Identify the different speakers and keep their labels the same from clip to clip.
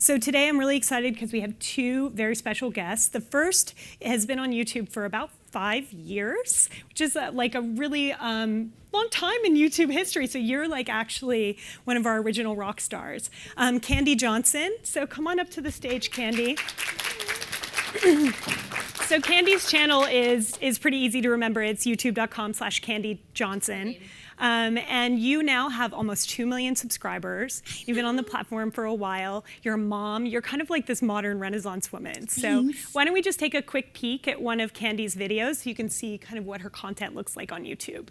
Speaker 1: So today I'm really excited because we have two very special guests. The first has been on YouTube for about 5 years, which is like a really long time in YouTube history. So you're like actually one of our original rock stars. Kandee Johnson. So come on up to the stage, Kandee. So Kandee's channel is pretty easy to remember. It's youtube.com/Kandee Johnson. And you now have almost 2 million subscribers. You've been on the platform for a while. You're a mom. You're kind of like this modern Renaissance woman. So why don't we just take a quick peek at one of Kandee's videos so you can see kind of what her content looks like on YouTube.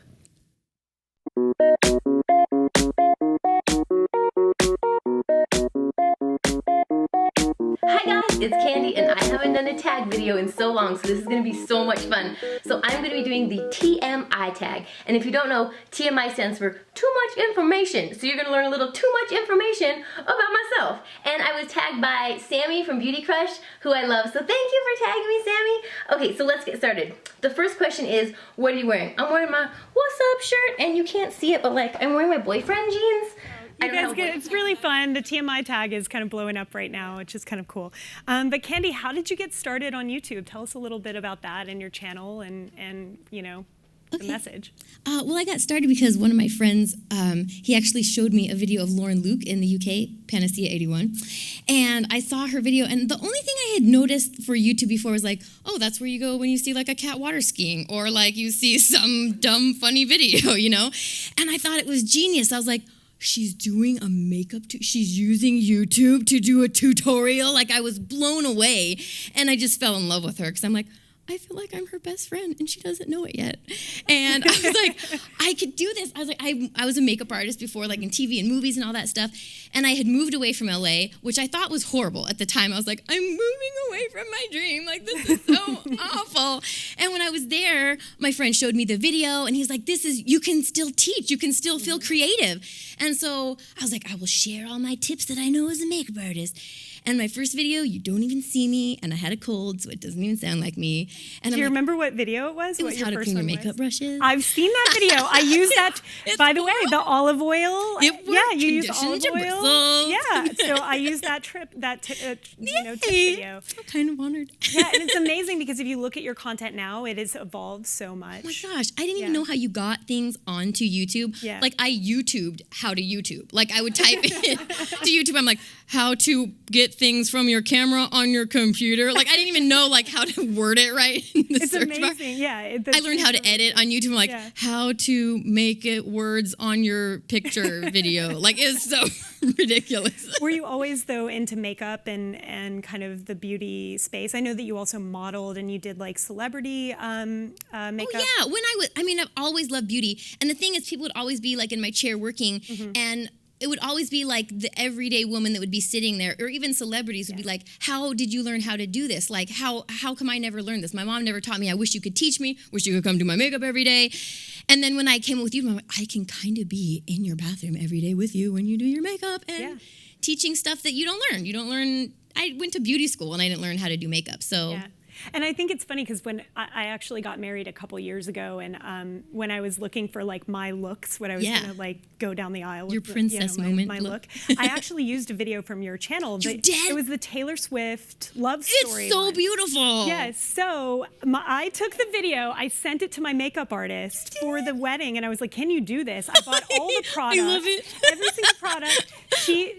Speaker 2: Hi guys, it's Kandee and I haven't done a tag video in so long, so this is going to be so much fun. So I'm going to be doing the TMI tag, and if you don't know, TMI stands for too much information. So you're going to learn a little too much information about myself. And I was tagged by Sammy from Beauty Crush, who I love, so thank you for tagging me, Sammy. Okay, so let's get started. The first question is, what are you wearing? I'm wearing my What's Up shirt, and you can't see it, but like I'm wearing my boyfriend jeans.
Speaker 1: You guys get, it's really fun. The TMI tag is kind of blowing up right now, which is kind of cool. But Kandee, how did you get started on YouTube? Tell us a little bit about that and your channel and you know, the message.
Speaker 3: Well, I got started because one of my friends, he actually showed me a video of Lauren Luke in the UK, Panacea 81. And I saw her video, and the only thing I had noticed for YouTube before was like, oh, that's where you go when you see like a cat water skiing, or like you see some dumb, funny video, you know? And I thought it was genius. I was like, she's doing a makeup, she's using YouTube to do a tutorial. Like, I was blown away, and I just fell in love with her because I'm like, I feel like I'm her best friend, and she doesn't know it yet. And I was like, I could do this. I was like, I was a makeup artist before, like in TV and movies and all that stuff, and I had moved away from LA, which I thought was horrible at the time. I was like, I'm moving away from my dream. Like, this is so awful. And when I was there, my friend showed me the video, and he's like, you can still teach. You can still feel creative. And so I was like, I will share all my tips that I know as a makeup artist. And my first video, you don't even see me, and I had a cold, so it doesn't even sound like me. And
Speaker 1: do you remember what video it was?
Speaker 3: It was how to clean your makeup brushes.
Speaker 1: I've seen that video. I used that, by the way, the olive oil.
Speaker 3: Yeah,
Speaker 1: you use olive oil. Yeah, so I used that tip video.
Speaker 3: I'm kind of honored.
Speaker 1: Yeah, and it's amazing because if you look at your content now, it has evolved so much.
Speaker 3: Oh my gosh, I didn't even know how you got things onto YouTube.
Speaker 1: Yeah.
Speaker 3: Like, I YouTubed how to YouTube. Like, I would type in to YouTube, I'm like, how to get things from your camera on your computer. Like, I didn't even know like how to word it right in the
Speaker 1: it's
Speaker 3: search
Speaker 1: amazing.
Speaker 3: bar.
Speaker 1: Yeah,
Speaker 3: I learned how to edit on YouTube. I'm like, how to make it words on your picture video. Like, it's so ridiculous.
Speaker 1: Were you always, though, into makeup and kind of the beauty space? I know that you also modeled and you did like celebrity makeup.
Speaker 3: Oh yeah, I've always loved beauty. And the thing is, people would always be like in my chair working, and it would always be like the everyday woman that would be sitting there, or even celebrities would be like, how did you learn how to do this? Like, how come I never learned this? My mom never taught me. I wish you could teach me. Wish you could come do my makeup every day. And then when I came with you, I'm like, I can kind of be in your bathroom every day with you when you do your makeup and teaching stuff that you don't learn. You don't learn. I went to beauty school and I didn't learn how to do makeup. So.
Speaker 1: Yeah. And I think it's funny because when I actually got married a couple years ago, and when I was looking for like my looks, when I was gonna like go down the aisle,
Speaker 3: your princess moment,
Speaker 1: my look, I actually used a video from your channel.
Speaker 3: You did?
Speaker 1: It was the Taylor Swift love story.
Speaker 3: It's so beautiful.
Speaker 1: Yes. So I took the video, I sent it to my makeup artist for the wedding, and I was like, "Can you do this?" I bought all the products,
Speaker 3: I love it.
Speaker 1: every single product.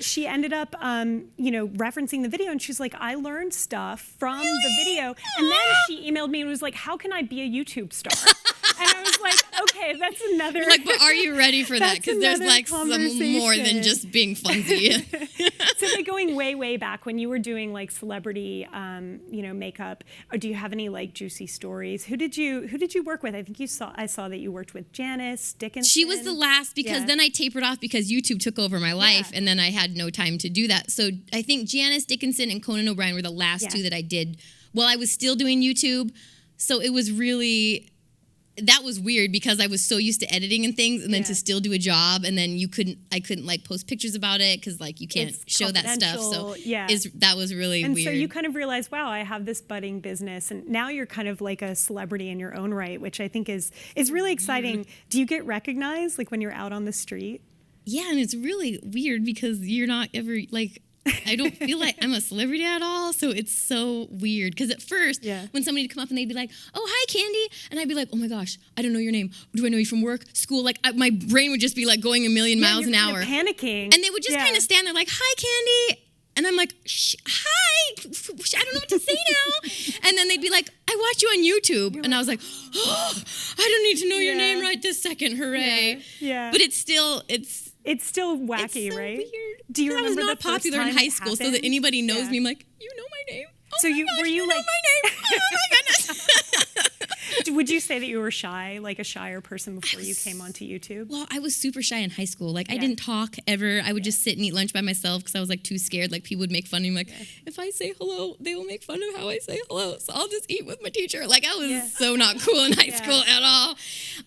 Speaker 1: She ended up, referencing the video, and she's like, "I learned stuff from the video." And then she emailed me and was like, how can I be a YouTube star? And I was like, okay, that's another...
Speaker 3: Like, but are you ready for that? Because there's like some more than just being funsy.
Speaker 1: So like going way, way back when you were doing like celebrity, makeup, or do you have any like juicy stories? Who did you work with? I think I saw that you worked with Janice Dickinson.
Speaker 3: She was the last because then I tapered off because YouTube took over my life and then I had no time to do that. So I think Janice Dickinson and Conan O'Brien were the last two that I did while I was still doing YouTube. So it was really, that was weird because I was so used to editing and things, and then to still do a job, and then I couldn't like post pictures about it because like you can't show that stuff. So that was really weird.
Speaker 1: And so you kind of realized, wow, I have this budding business, and now you're kind of like a celebrity in your own right, which I think is really exciting. Do you get recognized like when you're out on the street?
Speaker 3: Yeah, and it's really weird because you're not ever like, I don't feel like I'm a celebrity at all. So it's so weird. Because at first, when somebody would come up and they'd be like, oh, hi, Kandee. And I'd be like, oh my gosh, I don't know your name. Do I know you from work, school? Like my brain would just be like going a million miles an hour.
Speaker 1: Panicking.
Speaker 3: And they would just kind of stand there like, hi, Kandee. And I'm like, hi, I don't know what to say now. And then they'd be like, I watch you on YouTube. And I was like, oh, I don't need to know your name right this second. Hooray.
Speaker 1: Yeah.
Speaker 3: But it's still
Speaker 1: wacky,
Speaker 3: it's so
Speaker 1: right?
Speaker 3: Weird.
Speaker 1: Do you remember
Speaker 3: I was not popular in high school, so that anybody knows me. I'm like, you know my name. Oh
Speaker 1: so
Speaker 3: my gosh,
Speaker 1: were you
Speaker 3: know
Speaker 1: like
Speaker 3: my name? Oh my goodness.
Speaker 1: Would you say that you were shy, like a shyer person before you came onto YouTube?
Speaker 3: Well, I was super shy in high school. Like I didn't talk ever. I would just sit and eat lunch by myself because I was like too scared. Like people would make fun of me. Like if I say hello, they will make fun of how I say hello. So I'll just eat with my teacher. Like I was so not cool in high school at all.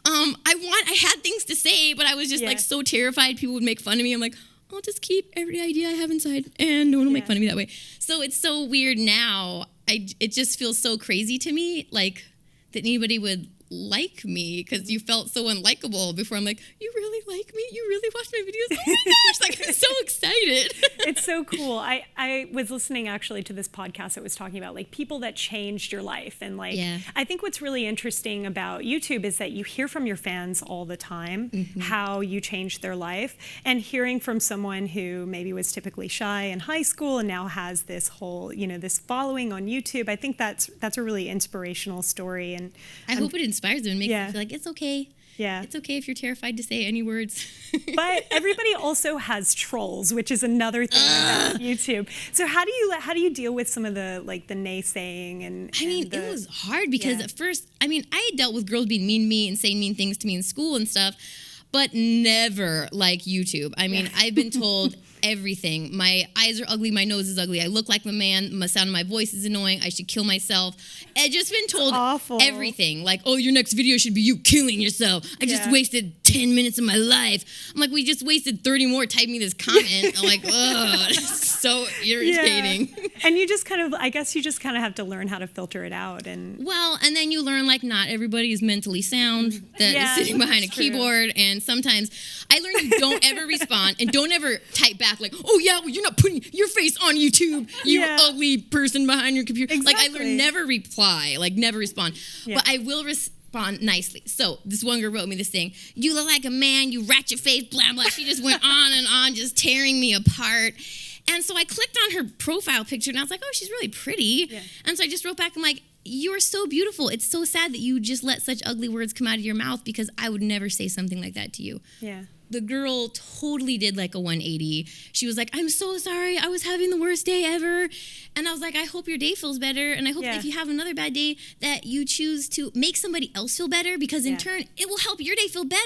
Speaker 3: I had things to say, but I was just like so terrified people would make fun of me. I'm like, I'll just keep every idea I have inside and no one will make fun of me that way. So it's so weird now. It just feels so crazy to me, like that anybody would like me because you felt so unlikable before. I'm like, you really like me? You really watch my videos? Oh my gosh, like I'm so excited.
Speaker 1: It's so cool. I was listening actually to this podcast that was talking about like people that changed your life. And like, I think what's really interesting about YouTube is that you hear from your fans all the time how you changed their life, and hearing from someone who maybe was typically shy in high school and now has this whole, this following on YouTube. I think that's a really inspirational story. And
Speaker 3: I hope it inspires them and makes them feel like it's okay.
Speaker 1: Yeah.
Speaker 3: It's okay if you're terrified to say any words.
Speaker 1: But everybody also has trolls, which is another thing about YouTube. So how do you deal with some of the naysaying and
Speaker 3: it was hard because at first, I had dealt with girls being mean to me and saying mean things to me in school and stuff, but never like YouTube. I've been told everything. My eyes are ugly, my nose is ugly, I look like a man, the sound of my voice is annoying, I should kill myself. I've just been told everything. Like, oh, your next video should be you killing yourself. I just wasted 10 minutes of my life. I'm like, we just wasted 30 more typing me this comment. I'm like, ugh, it's so irritating.
Speaker 1: Yeah. And you just I guess you just have to learn how to filter it out.
Speaker 3: Well, and then you learn like not everybody is mentally sound that is sitting behind a keyboard. And sometimes I learned you don't ever respond and don't ever type back like, oh yeah, well, you're not putting your face on YouTube, you ugly person behind your computer.
Speaker 1: Exactly.
Speaker 3: Like I learned never reply, like never respond. But I will respond nicely. So this one girl wrote me this thing, you look like a man, you ratchet face, blah, blah. She just went on and on, just tearing me apart. And so I clicked on her profile picture and I was like, oh, she's really pretty. Yeah. And so I just wrote back, I'm like, you are so beautiful. It's so sad that you just let such ugly words come out of your mouth because I would never say something like that to you. Yeah. The girl totally did like a 180. She was like, I'm so sorry. I was having the worst day ever. And I was like, I hope your day feels better. And I hope if you have another bad day that you choose to make somebody else feel better because in turn, it will help your day feel better.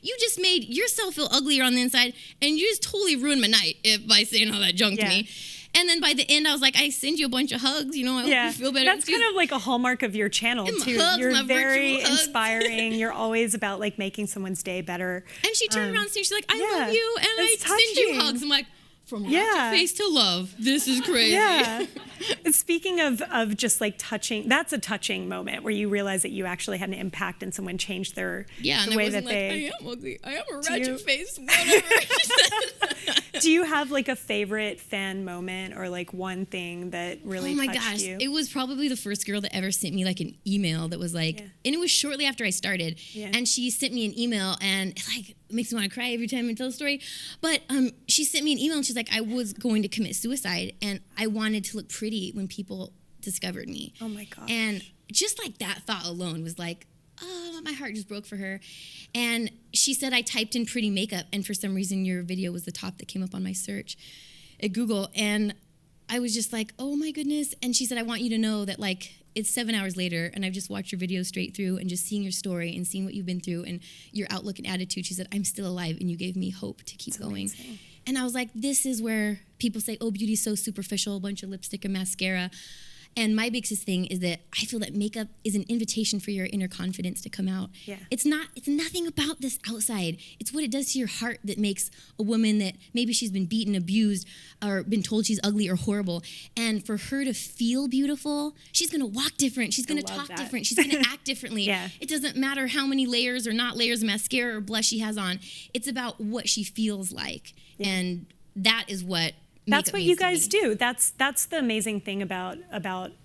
Speaker 3: You just made yourself feel uglier on the inside and you just totally ruined my night by saying all that junk to me. And then by the end, I was like, I send you a bunch of hugs. I hope you feel better.
Speaker 1: That's kind of like a hallmark of your channel, too. You're very inspiring. You're always about, like, making someone's day better.
Speaker 3: And she turned around and she's like, I love you, and I send you hugs. I'm like, from ratchet face to love. This is crazy. Yeah.
Speaker 1: Speaking of just, like, touching, that's a touching moment where you realize that you actually had an impact and someone changed the way that they...
Speaker 3: I am ugly. I am a ratchet face. Whatever.
Speaker 1: Do you have like a favorite fan moment or like one thing that really touched you?
Speaker 3: It was probably the first girl that ever sent me like an email that was like, and it was shortly after I started, and she sent me an email and it like makes me want to cry every time I tell the story. But she sent me an email and she's like, I was going to commit suicide and I wanted to look pretty when people discovered me.
Speaker 1: Oh my gosh.
Speaker 3: And just like that thought alone was like, oh, my heart just broke for her. And she said I typed in pretty makeup, and for some reason your video was the top that came up on my search at Google. And I was just like, oh my goodness. And she said, I want you to know that like it's 7 hours later and I've just watched your video straight through and just seeing your story and seeing what you've been through and your outlook and attitude. She said, I'm still alive and you gave me hope to keep going. Amazing. And I was like, this is where people say, oh, beauty's so superficial, a bunch of lipstick and mascara. And my biggest thing is that I feel that makeup is an invitation for your inner confidence to come out. Yeah. It's nothing about this outside. It's what it does to your heart that makes a woman that maybe she's been beaten, abused, or been told she's ugly or horrible. And for her to feel beautiful, she's gonna walk different, she's gonna talk different, she's gonna act differently. It doesn't matter how many layers or not layers of mascara or blush she has on. It's about what she feels like. And that is what
Speaker 1: That's what
Speaker 3: makeup
Speaker 1: you
Speaker 3: means to
Speaker 1: guys
Speaker 3: me.
Speaker 1: do. That's the amazing thing about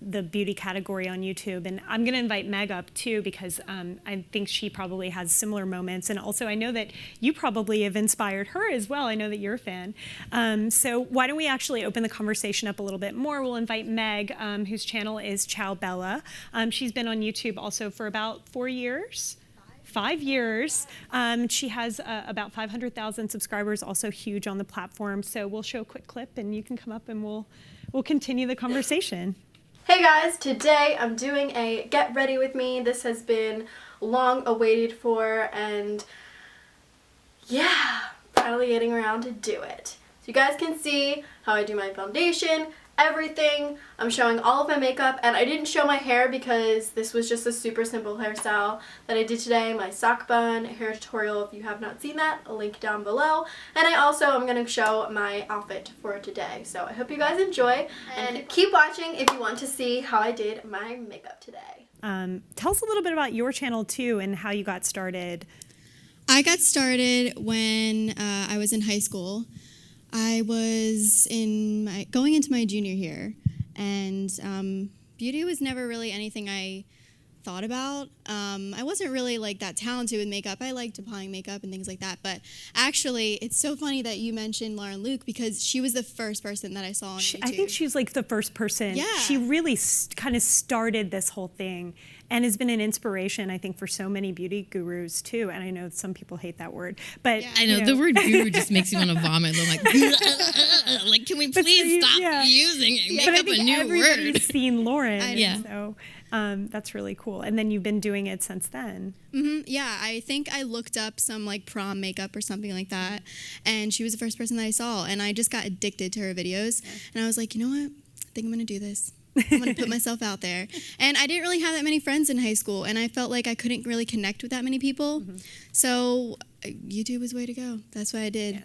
Speaker 1: the beauty category on YouTube. And I'm going to invite Meg up too, because I think she probably has similar moments. And also I know that you probably have inspired her as well. I know that you're a fan. So why don't we actually open the conversation up a little bit more? We'll invite Meg, whose channel is ciaoobella. She's been on YouTube also for about 4 years. 5 years. She has about 500,000 subscribers, also huge on the platform. So we'll show a quick clip and you can come up and we'll continue the conversation.
Speaker 4: Hey guys, today I'm doing a get ready with me. This has been long awaited for, and yeah, finally getting around to do it. So you guys can see how I do my foundation, everything. I'm showing all of my makeup, and I didn't show my hair because this was just a super simple hairstyle that I did today. My sock bun hair tutorial, if you have not seen that, a link down below. And I also am going to show my outfit for today. So I hope you guys enjoy, and keep watching if you want to see how I did my makeup today.
Speaker 1: Tell us a little bit about your channel too and how you got started.
Speaker 5: I got started when I was in high school. I was going into my junior year, and beauty was never really anything I thought about. I wasn't really like that talented with makeup. I liked applying makeup and things like that. But actually, it's so funny that you mentioned Lauren Luke, because she was the first person that I saw on YouTube.
Speaker 1: I think she's like the first person.
Speaker 5: Yeah.
Speaker 1: She really kind of started this whole thing and has been an inspiration, I think, for so many beauty gurus too. And I know some people hate that word, but
Speaker 3: I know, the word guru just makes me want to vomit. I'm like, can we please stop using it? Make
Speaker 1: but
Speaker 3: up a new
Speaker 1: everybody's
Speaker 3: word.
Speaker 1: seen Lauren.
Speaker 3: Yeah.
Speaker 1: So that's really cool. And then you've been doing it since then.
Speaker 5: Yeah, I think I looked up some like prom makeup or something like that, and she was the first person that I saw, and I just got addicted to her videos, and I was like, you know what? I think I'm gonna do this. I'm gonna put myself out there. And I didn't really have that many friends in high school, and I felt like I couldn't really connect with that many people. So YouTube was the way to go. That's what I did.
Speaker 1: Yeah.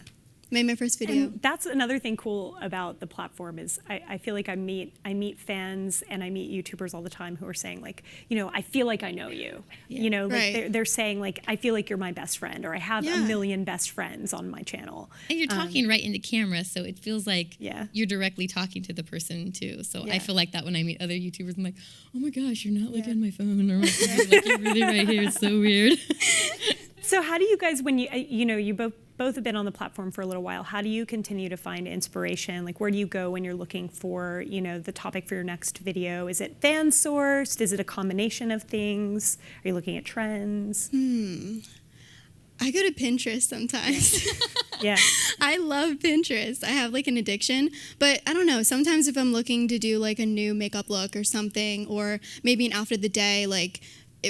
Speaker 5: Made my first video.
Speaker 1: And that's another thing cool about the platform is I feel like I meet fans and I meet YouTubers all the time who are saying like, you know, I feel like I know you.
Speaker 3: Yeah.
Speaker 1: You know, like
Speaker 5: Right.
Speaker 1: they're saying like, I feel like you're my best friend, or I have a million best friends on my channel.
Speaker 3: And you're talking right into camera, so it feels like
Speaker 1: Yeah.
Speaker 3: you're directly talking to the person too. So
Speaker 1: Yeah.
Speaker 3: I feel like that when I meet other YouTubers, I'm like, oh my gosh, you're not like on my phone or my computer, like you're really right here. It's so weird.
Speaker 1: So how do you guys, when you both have been on the platform for a little while, how do you continue to find inspiration? Like, where do you go when you're looking for, the topic for your next video? Is it fan sourced? Is it a combination of things? Are you looking at trends?
Speaker 5: I go to Pinterest sometimes.
Speaker 1: Yeah.
Speaker 5: I love Pinterest. I have like an addiction, but I don't know. Sometimes if I'm looking to do like a new makeup look or something, or maybe an outfit of the day, like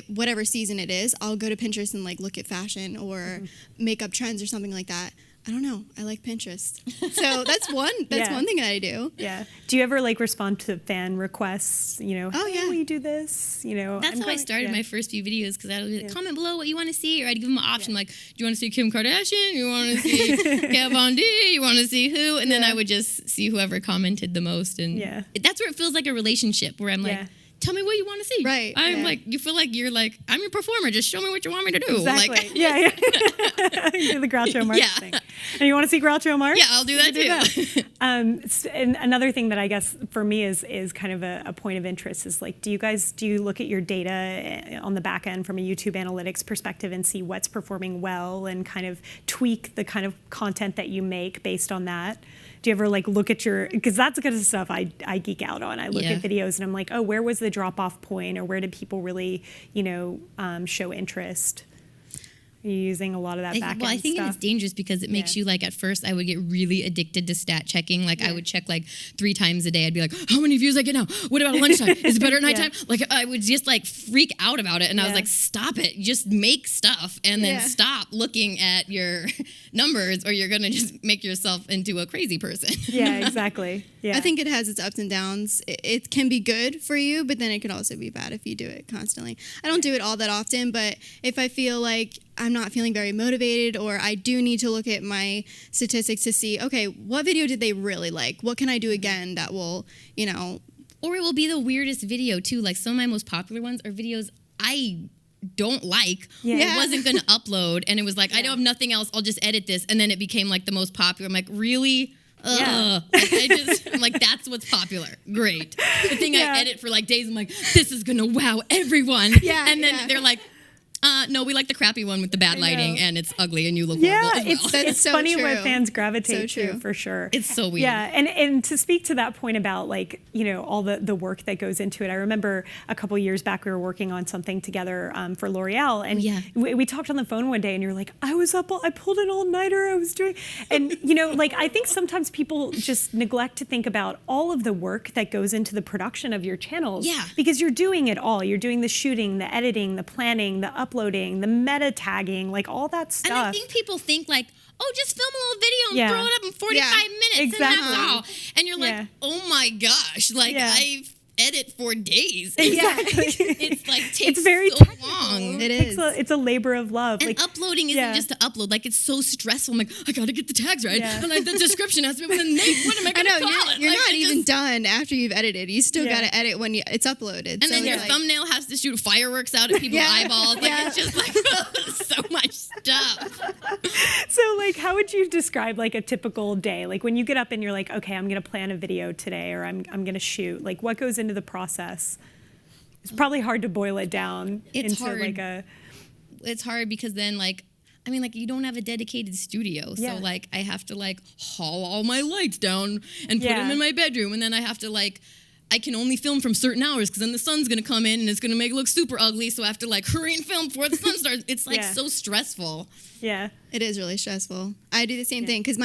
Speaker 5: whatever season it is, I'll go to Pinterest and like look at fashion or makeup trends or something like that. I don't know. I like Pinterest. So that's one thing that I do.
Speaker 1: Yeah. Do you ever like respond to fan requests? Oh,
Speaker 5: yeah.
Speaker 1: Will you do this?
Speaker 3: That's how I started my first few videos, because I would be like, comment below what you want to see, or I'd give them an option like, do you want to see Kim Kardashian? You want to see Kat Von D? You want to see who? And then I would just see whoever commented the most, and that's where it feels like a relationship, where I'm like, tell me what you want to see.
Speaker 5: Right.
Speaker 3: I'm like, you feel like you're like, I'm your performer. Just show me what you want me to do.
Speaker 1: Exactly.
Speaker 3: Like,
Speaker 1: yeah. Do the Groucho Marx thing. And you want to see Groucho Marx?
Speaker 3: Yeah, I'll do that too.
Speaker 1: And another thing that I guess for me is kind of a point of interest is like, do you look at your data on the back end from a YouTube analytics perspective and see what's performing well and kind of tweak the kind of content that you make based on that? Do you ever like look at because that's the kind of stuff I geek out on. I look at videos and I'm like, oh, where was the drop off point, or where did people really, show interest? Are you using a lot of that back end stuff?
Speaker 3: Well, I think it's dangerous because it makes you like, at first I would get really addicted to stat checking. Like I would check like 3 times a day. I'd be like, how many views I get now? What about lunchtime? Is it better at nighttime? Like I would just like freak out about it. And I was like, stop it. Just make stuff and then stop looking at your numbers, or you're going to just make yourself into a crazy person.
Speaker 1: Yeah, exactly. Yeah.
Speaker 5: I think it has its ups and downs. It can be good for you, but then it can also be bad if you do it constantly. I don't do it all that often, but if I feel like I'm not feeling very motivated, or I do need to look at my statistics to see, okay, what video did they really like? What can I do again that will,
Speaker 3: Or it will be the weirdest video too. Like some of my most popular ones are videos I don't like. I wasn't going to upload, and it was like, I don't have nothing else. I'll just edit this. And then it became like the most popular. I'm like, really?
Speaker 1: Yeah.
Speaker 3: I'm like, that's what's popular. Great. The thing
Speaker 1: Yeah.
Speaker 3: I edit for like days, I'm like, this is gonna wow everyone.
Speaker 5: Yeah,
Speaker 3: And then
Speaker 5: yeah.
Speaker 3: they're like, no, we like the crappy one with the bad lighting, and it's ugly, and you look
Speaker 1: Yeah,
Speaker 3: horrible as well.
Speaker 5: That's
Speaker 1: it's
Speaker 5: so
Speaker 1: funny what
Speaker 5: true.
Speaker 1: fans gravitate
Speaker 5: So
Speaker 1: to
Speaker 5: true.
Speaker 1: for sure.
Speaker 3: It's so weird.
Speaker 1: Yeah, and to speak to that point about like, all the work that goes into it, I remember a couple years back we were working on something together for L'Oreal, and
Speaker 3: Yeah.
Speaker 1: we talked on the phone one day, and you're like, I pulled an all-nighter, I was doing, and like I think sometimes people just neglect to think about all of the work that goes into the production of your channels.
Speaker 3: Yeah.
Speaker 1: Because you're doing it all. You're doing the shooting, the editing, the planning, the uploading, the meta tagging, like all that stuff.
Speaker 3: And I think people think like, oh, just film a little video and
Speaker 1: Yeah.
Speaker 3: throw it up in 45
Speaker 5: Yeah,
Speaker 3: minutes
Speaker 1: exactly.
Speaker 3: and that's all. And you're like,
Speaker 1: Yeah.
Speaker 3: oh my gosh, like
Speaker 1: Yeah.
Speaker 3: I've edit for days.
Speaker 1: Exactly.
Speaker 3: It's like takes
Speaker 1: very
Speaker 3: so
Speaker 1: technical.
Speaker 3: long.
Speaker 5: It is.
Speaker 1: It's a labor of love.
Speaker 3: And
Speaker 1: Like
Speaker 3: uploading isn't
Speaker 1: yeah.
Speaker 3: just to upload. Like it's so stressful. I'm like, I gotta get the tags right,
Speaker 1: Yeah.
Speaker 3: and like the description has to be with a name. What am I
Speaker 5: I
Speaker 3: gonna
Speaker 5: know
Speaker 3: call it?
Speaker 5: you're
Speaker 3: Like,
Speaker 5: not
Speaker 3: it
Speaker 5: even
Speaker 3: just-
Speaker 5: done after you've edited. You still
Speaker 1: Yeah.
Speaker 5: gotta edit when it's uploaded.
Speaker 3: And then your
Speaker 5: it's
Speaker 3: thumbnail has to shoot fireworks out at people's
Speaker 5: Yeah.
Speaker 3: eyeballs. Like
Speaker 5: Yeah.
Speaker 3: it's just like so much stuff.
Speaker 1: So, like, how would you describe like a typical day? Like when you get up and you're like, okay, I'm gonna plan a video today, or I'm gonna shoot. Like, what goes into the process? It's probably hard to boil it down
Speaker 3: It's
Speaker 1: into
Speaker 3: hard.
Speaker 1: like a.
Speaker 3: It's hard because then like you don't have a dedicated studio.
Speaker 1: Yeah.
Speaker 3: So like I have to like haul all my lights down and put
Speaker 1: Yeah.
Speaker 3: them in my bedroom, and then I have to like I can only film from certain hours because then the sun's gonna come in and it's gonna make it look super ugly. So I have to like hurry and film before the sun starts. It's like
Speaker 1: Yeah.
Speaker 3: so stressful.
Speaker 1: Yeah.
Speaker 5: It is really stressful. I do the same thing because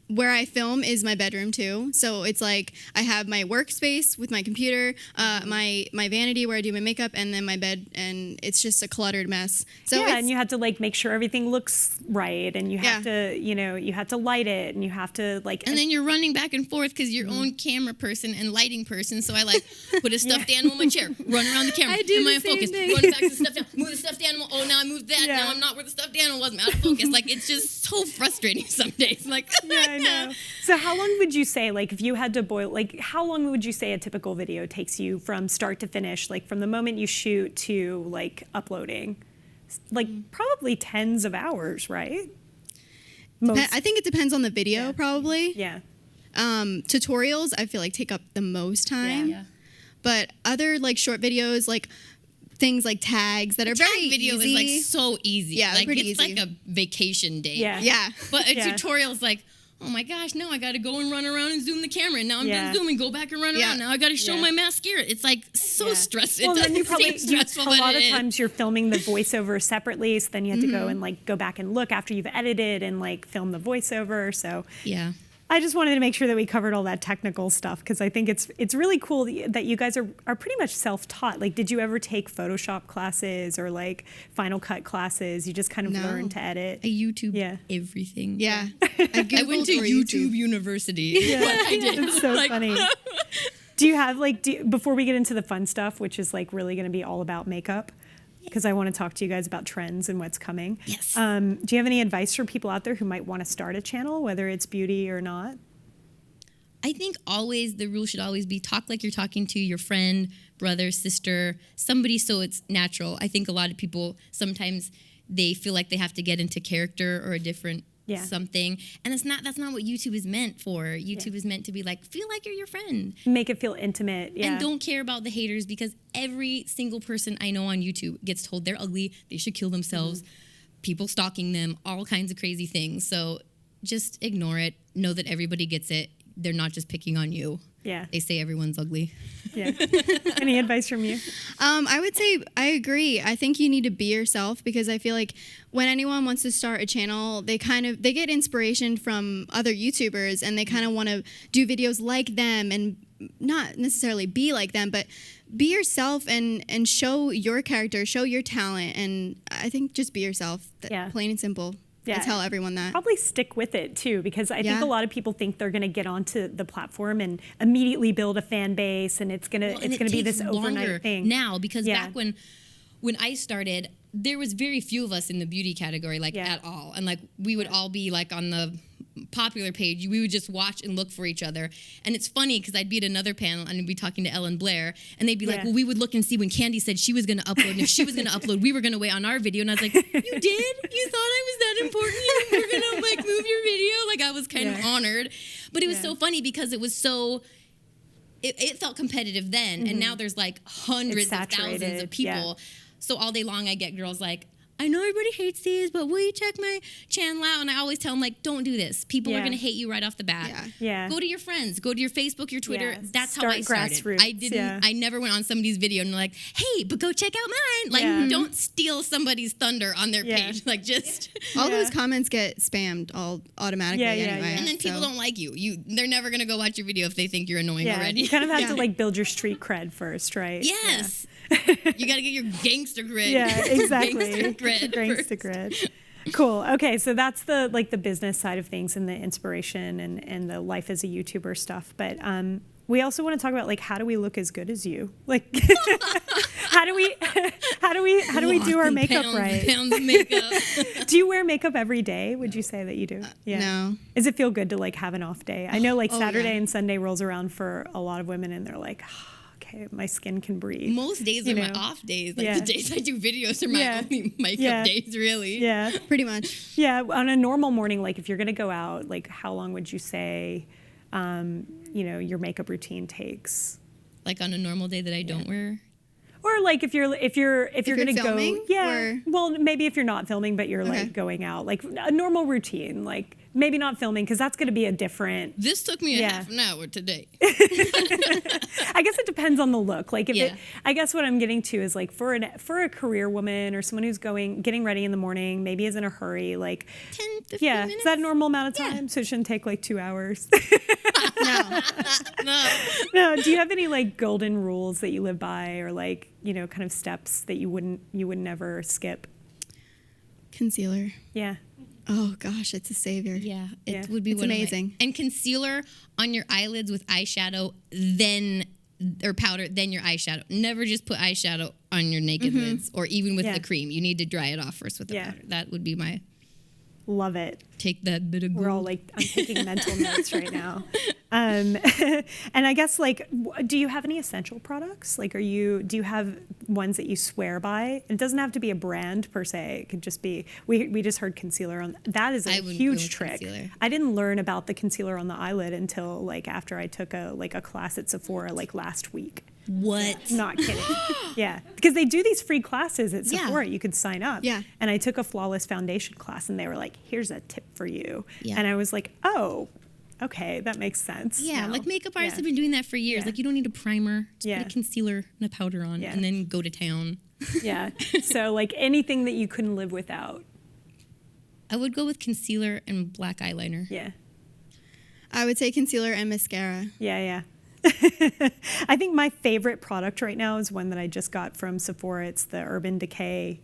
Speaker 5: where I film is my bedroom too. So it's like I have my workspace with my computer, my vanity where I do my makeup, and then my bed, and it's just a cluttered mess. So
Speaker 1: Yeah,
Speaker 5: it's,
Speaker 1: and you have to like make sure everything looks right, and you have
Speaker 5: Yeah.
Speaker 1: to, you have to light it, and you have to like.
Speaker 3: And then you're running back and forth because you're
Speaker 1: Mm-hmm.
Speaker 3: own camera person and lighting person. So I like put a stuffed animal in my chair, run around the camera.
Speaker 5: I do
Speaker 3: Am I
Speaker 5: the
Speaker 3: in
Speaker 5: same
Speaker 3: focus?
Speaker 5: thing.
Speaker 3: Run back to the stuffed animal. Move the stuffed animal. Oh, now I moved that.
Speaker 1: Yeah.
Speaker 3: Now I'm not where the stuffed animal was. I'm out of focus. Like it's just so frustrating some days. Like
Speaker 1: Yeah, I know. So how long would you say, like, if you had to boil, like, how long would you say a typical video takes you from start to finish, like, from the moment you shoot to, like, uploading? Like, probably tens of hours, right? Most.
Speaker 5: I think it depends on the video probably.
Speaker 1: Yeah.
Speaker 5: Tutorials I feel like take up the most time.
Speaker 3: Yeah.
Speaker 5: But other like short videos, like things like tags that are very
Speaker 3: video
Speaker 5: easy.
Speaker 3: is like so easy.
Speaker 5: Yeah,
Speaker 3: like
Speaker 5: pretty
Speaker 3: it's
Speaker 5: easy.
Speaker 3: like a vacation day.
Speaker 1: Yeah.
Speaker 5: Yeah.
Speaker 3: But a
Speaker 1: Yeah.
Speaker 3: tutorial is like, oh my gosh, now I got to go and run around and zoom the camera. And now I'm
Speaker 1: Yeah.
Speaker 3: done zooming, go back and run
Speaker 5: Yeah.
Speaker 3: around. Now I got to show
Speaker 1: Yeah.
Speaker 3: my mascara. It's like so
Speaker 1: Yeah.
Speaker 3: stressful.
Speaker 1: Well,
Speaker 3: It
Speaker 1: then you
Speaker 3: doesn't
Speaker 1: probably,
Speaker 3: seem stressful,
Speaker 1: a
Speaker 3: but
Speaker 1: lot
Speaker 3: it
Speaker 1: of
Speaker 3: is.
Speaker 1: times you're filming the voiceover separately, so then you have to go and, like, go back and look after you've edited and, like, film the voiceover, so.
Speaker 3: Yeah.
Speaker 1: I just wanted to make sure that we covered all that technical stuff because I think it's really cool that you guys are pretty much self-taught. Like, did you ever take Photoshop classes or like Final Cut classes? You just kind of
Speaker 5: No.
Speaker 1: learned to edit.
Speaker 3: I YouTube
Speaker 1: Yeah.
Speaker 3: everything.
Speaker 5: Yeah.
Speaker 3: I went to
Speaker 5: for
Speaker 3: YouTube University.
Speaker 1: Yeah,
Speaker 3: I did.
Speaker 1: it's so
Speaker 3: Like-
Speaker 1: funny. Do you have like before we get into the fun stuff, which is like really going to be all about makeup? Because I want to talk to you guys about trends and what's coming.
Speaker 3: Yes.
Speaker 1: Do you have any advice for people out there who might want to start a channel, whether it's beauty or not?
Speaker 3: I think always the rule should always be talk like you're talking to your friend, brother, sister, somebody so it's natural. I think a lot of people sometimes they feel like they have to get into character or a different
Speaker 1: Yeah.
Speaker 3: something. And that's not what YouTube is meant for. YouTube is meant to be like, feel like you're your friend.
Speaker 1: Make it feel intimate. Yeah.
Speaker 3: And don't care about the haters because every single person I know on YouTube gets told they're ugly, they should kill themselves, people stalking them, all kinds of crazy things. So just ignore it. Know that everybody gets it. They're not just picking on you.
Speaker 1: Yeah.
Speaker 3: They say everyone's ugly.
Speaker 1: Yeah. Any advice from you?
Speaker 5: I would say I agree. I think you need to be yourself because I feel like when anyone wants to start a channel, they get inspiration from other YouTubers and they kind of want to do videos like them and not necessarily be like them, but be yourself and show your character, show your talent, and I think just be yourself.
Speaker 1: Yeah.
Speaker 5: Plain and simple.
Speaker 1: Yeah.
Speaker 5: I tell everyone that.
Speaker 1: Probably stick with it too, because I think
Speaker 5: Yeah.
Speaker 1: a lot of people think they're going to get onto the platform and immediately build a fan base, and it's going
Speaker 3: Well, and
Speaker 1: to
Speaker 3: it
Speaker 1: be this
Speaker 3: takes
Speaker 1: overnight
Speaker 3: longer
Speaker 1: thing.
Speaker 3: now because
Speaker 1: Yeah.
Speaker 3: back when I started, there was very few of us in the beauty category like
Speaker 1: Yeah.
Speaker 3: at all, and like we would all be like on the popular page. We would just watch and look for each other, and it's funny because I'd be at another panel and I'd be talking to Ellen Blair, and they'd be like,
Speaker 1: Yeah.
Speaker 3: "Well, we would look and see when Kandee said she was going to upload, and if she was going to upload, we were going to wait on our video." And I was like, "You did? You thought I was that that important? We're gonna like move your video. Like I was kind of honored, but it was so funny because it was so. It felt competitive then, and now there's like hundreds of thousands of people.
Speaker 1: Yeah.
Speaker 3: So all day long, I get girls like, I know everybody hates these, but will you check my channel out? And I always tell them, like, don't do this. People are going to hate you right off the bat.
Speaker 1: Yeah.
Speaker 3: Go to your friends. Go to your Facebook, your Twitter.
Speaker 1: Yeah.
Speaker 3: That's how
Speaker 1: Start
Speaker 3: I started.
Speaker 1: grassroots.
Speaker 3: I never went on somebody's video and like, hey, but go check out mine. Like, don't steal somebody's thunder on their page. Like, just...
Speaker 5: All those comments get spammed all automatically anyway.
Speaker 3: And then people don't like you. They're never going to go watch your video if they think you're annoying already.
Speaker 1: You kind of have to, like, build your street cred first, right?
Speaker 3: Yes. You got to get your gangster cred.
Speaker 1: Yeah, exactly.
Speaker 3: Gangster cred.
Speaker 1: Cool. Okay, so that's the like the business side of things and the inspiration and the life as a YouTuber stuff. But we also want to talk about like how do we look as good as you? Like how do we do our makeup right?
Speaker 3: Pounds of makeup.
Speaker 1: Do you wear makeup every day? Would you say that you do?
Speaker 5: No.
Speaker 1: Does it feel good to like have an off day? I know like Saturday and Sunday rolls around for a lot of women and they're like, okay, my skin can breathe.
Speaker 3: Most days are my off days. Like the days I do videos are my only makeup days, really.
Speaker 1: Yeah.
Speaker 5: Pretty much.
Speaker 1: Yeah. On a normal morning, like if you're going to go out, like how long would you say, your makeup routine takes?
Speaker 3: Like on a normal day that I don't wear?
Speaker 1: Or like if you're going to
Speaker 5: filming,
Speaker 1: go, well, maybe if you're not filming, but you're like going out, like a normal routine, like maybe not filming because that's going to be a different.
Speaker 3: This took me a half an hour today.
Speaker 1: I guess it depends on the look. Like I guess what I'm getting to is like for a career woman or someone who's getting ready in the morning, maybe is in a hurry, like
Speaker 3: 10, 15 minutes.
Speaker 1: Is that a normal amount of time? So it shouldn't take like 2 hours. No. Do you have any like golden rules that you live by or like, kind of steps that you would never skip?
Speaker 5: Concealer.
Speaker 1: Yeah.
Speaker 5: Oh gosh, it's a savior.
Speaker 3: Yeah, it would be
Speaker 5: it's amazing.
Speaker 3: And concealer on your eyelids with eyeshadow, or powder, then your eyeshadow. Never just put eyeshadow on your naked lids or even with the cream. You need to dry it off first with the powder. That would be my...
Speaker 1: Love it.
Speaker 3: Take that bit of gold.
Speaker 1: We're all like, I'm taking mental notes right now. And I guess like, do you have any essential products? Like, do you have ones that you swear by? It doesn't have to be a brand per se. It could just be, we just heard concealer on, that is a huge trick. Concealer. I didn't learn about the concealer on the eyelid until like after I took a class at Sephora like last week.
Speaker 3: What?
Speaker 1: Not kidding. Yeah. Because they do these free classes at Sephora. You could sign up.
Speaker 5: Yeah.
Speaker 1: And I took a flawless foundation class and they were like, here's a tip for you.
Speaker 3: Yeah.
Speaker 1: And I was like, oh, okay, that makes sense.
Speaker 3: Yeah,
Speaker 1: now.
Speaker 3: like makeup artists have been doing that for years. Like you don't need a primer, just put a concealer and a powder on and then go to town.
Speaker 1: Yeah. So like anything that you couldn't live without.
Speaker 3: I would go with concealer and black eyeliner.
Speaker 1: Yeah.
Speaker 5: I would say concealer and mascara.
Speaker 1: Yeah. I think my favorite product right now is one that I just got from Sephora. It's the Urban Decay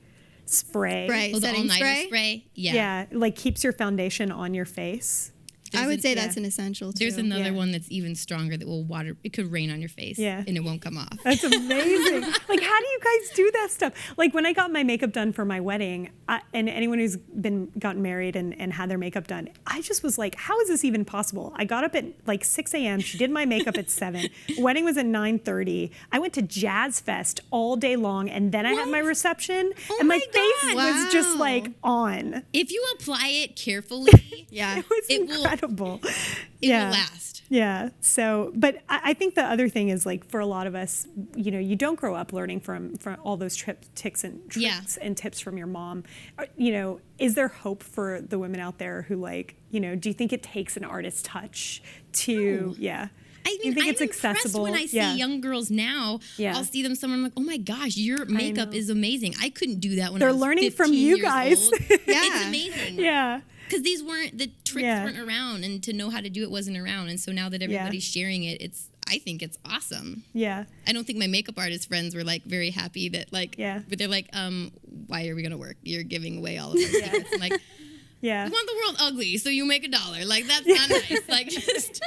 Speaker 1: spray.
Speaker 3: Oh, the
Speaker 5: setting
Speaker 3: all-nighter spray?
Speaker 1: Yeah, like keeps your foundation on your face.
Speaker 5: I would say that's an essential too.
Speaker 3: There's another one that's even stronger that will it could rain on your face and it won't come off.
Speaker 1: That's amazing. Like, how do you guys do that stuff? Like, when I got my makeup done for my wedding, and anyone who's gotten married and had their makeup done, I just was like, how is this even possible? I got up at like 6 a.m. She did my makeup at 7. Wedding was at 9:30. I went to Jazz Fest all day long, and then I had my reception, and my face was just like on.
Speaker 3: If you apply it carefully,
Speaker 1: it was incredible.
Speaker 3: It will last.
Speaker 1: Yeah. So, but I think the other thing is like for a lot of us, you don't grow up learning from all those tricks and tips from your mom. Is there hope for the women out there who like, do you think it takes an artist's touch to,
Speaker 3: I mean,
Speaker 1: think
Speaker 3: I'm
Speaker 1: it's accessible?
Speaker 3: Impressed when I see young girls now. I'll see them somewhere. I'm like, oh my gosh, your makeup is amazing. I couldn't do that when I was 15
Speaker 1: learning from you
Speaker 3: years
Speaker 1: guys.
Speaker 3: Old. It's amazing.
Speaker 1: Yeah.
Speaker 3: Because the tricks weren't around, and to know how to do it wasn't around. And so now that everybody's sharing it, I think it's awesome.
Speaker 1: Yeah.
Speaker 3: I don't think my makeup artist friends were like very happy that but they're like, why are we gonna work? You're giving away all of our secrets. I'm like,
Speaker 1: yeah.
Speaker 3: I want the world ugly, so you make $1. Like, that's not nice. Like, just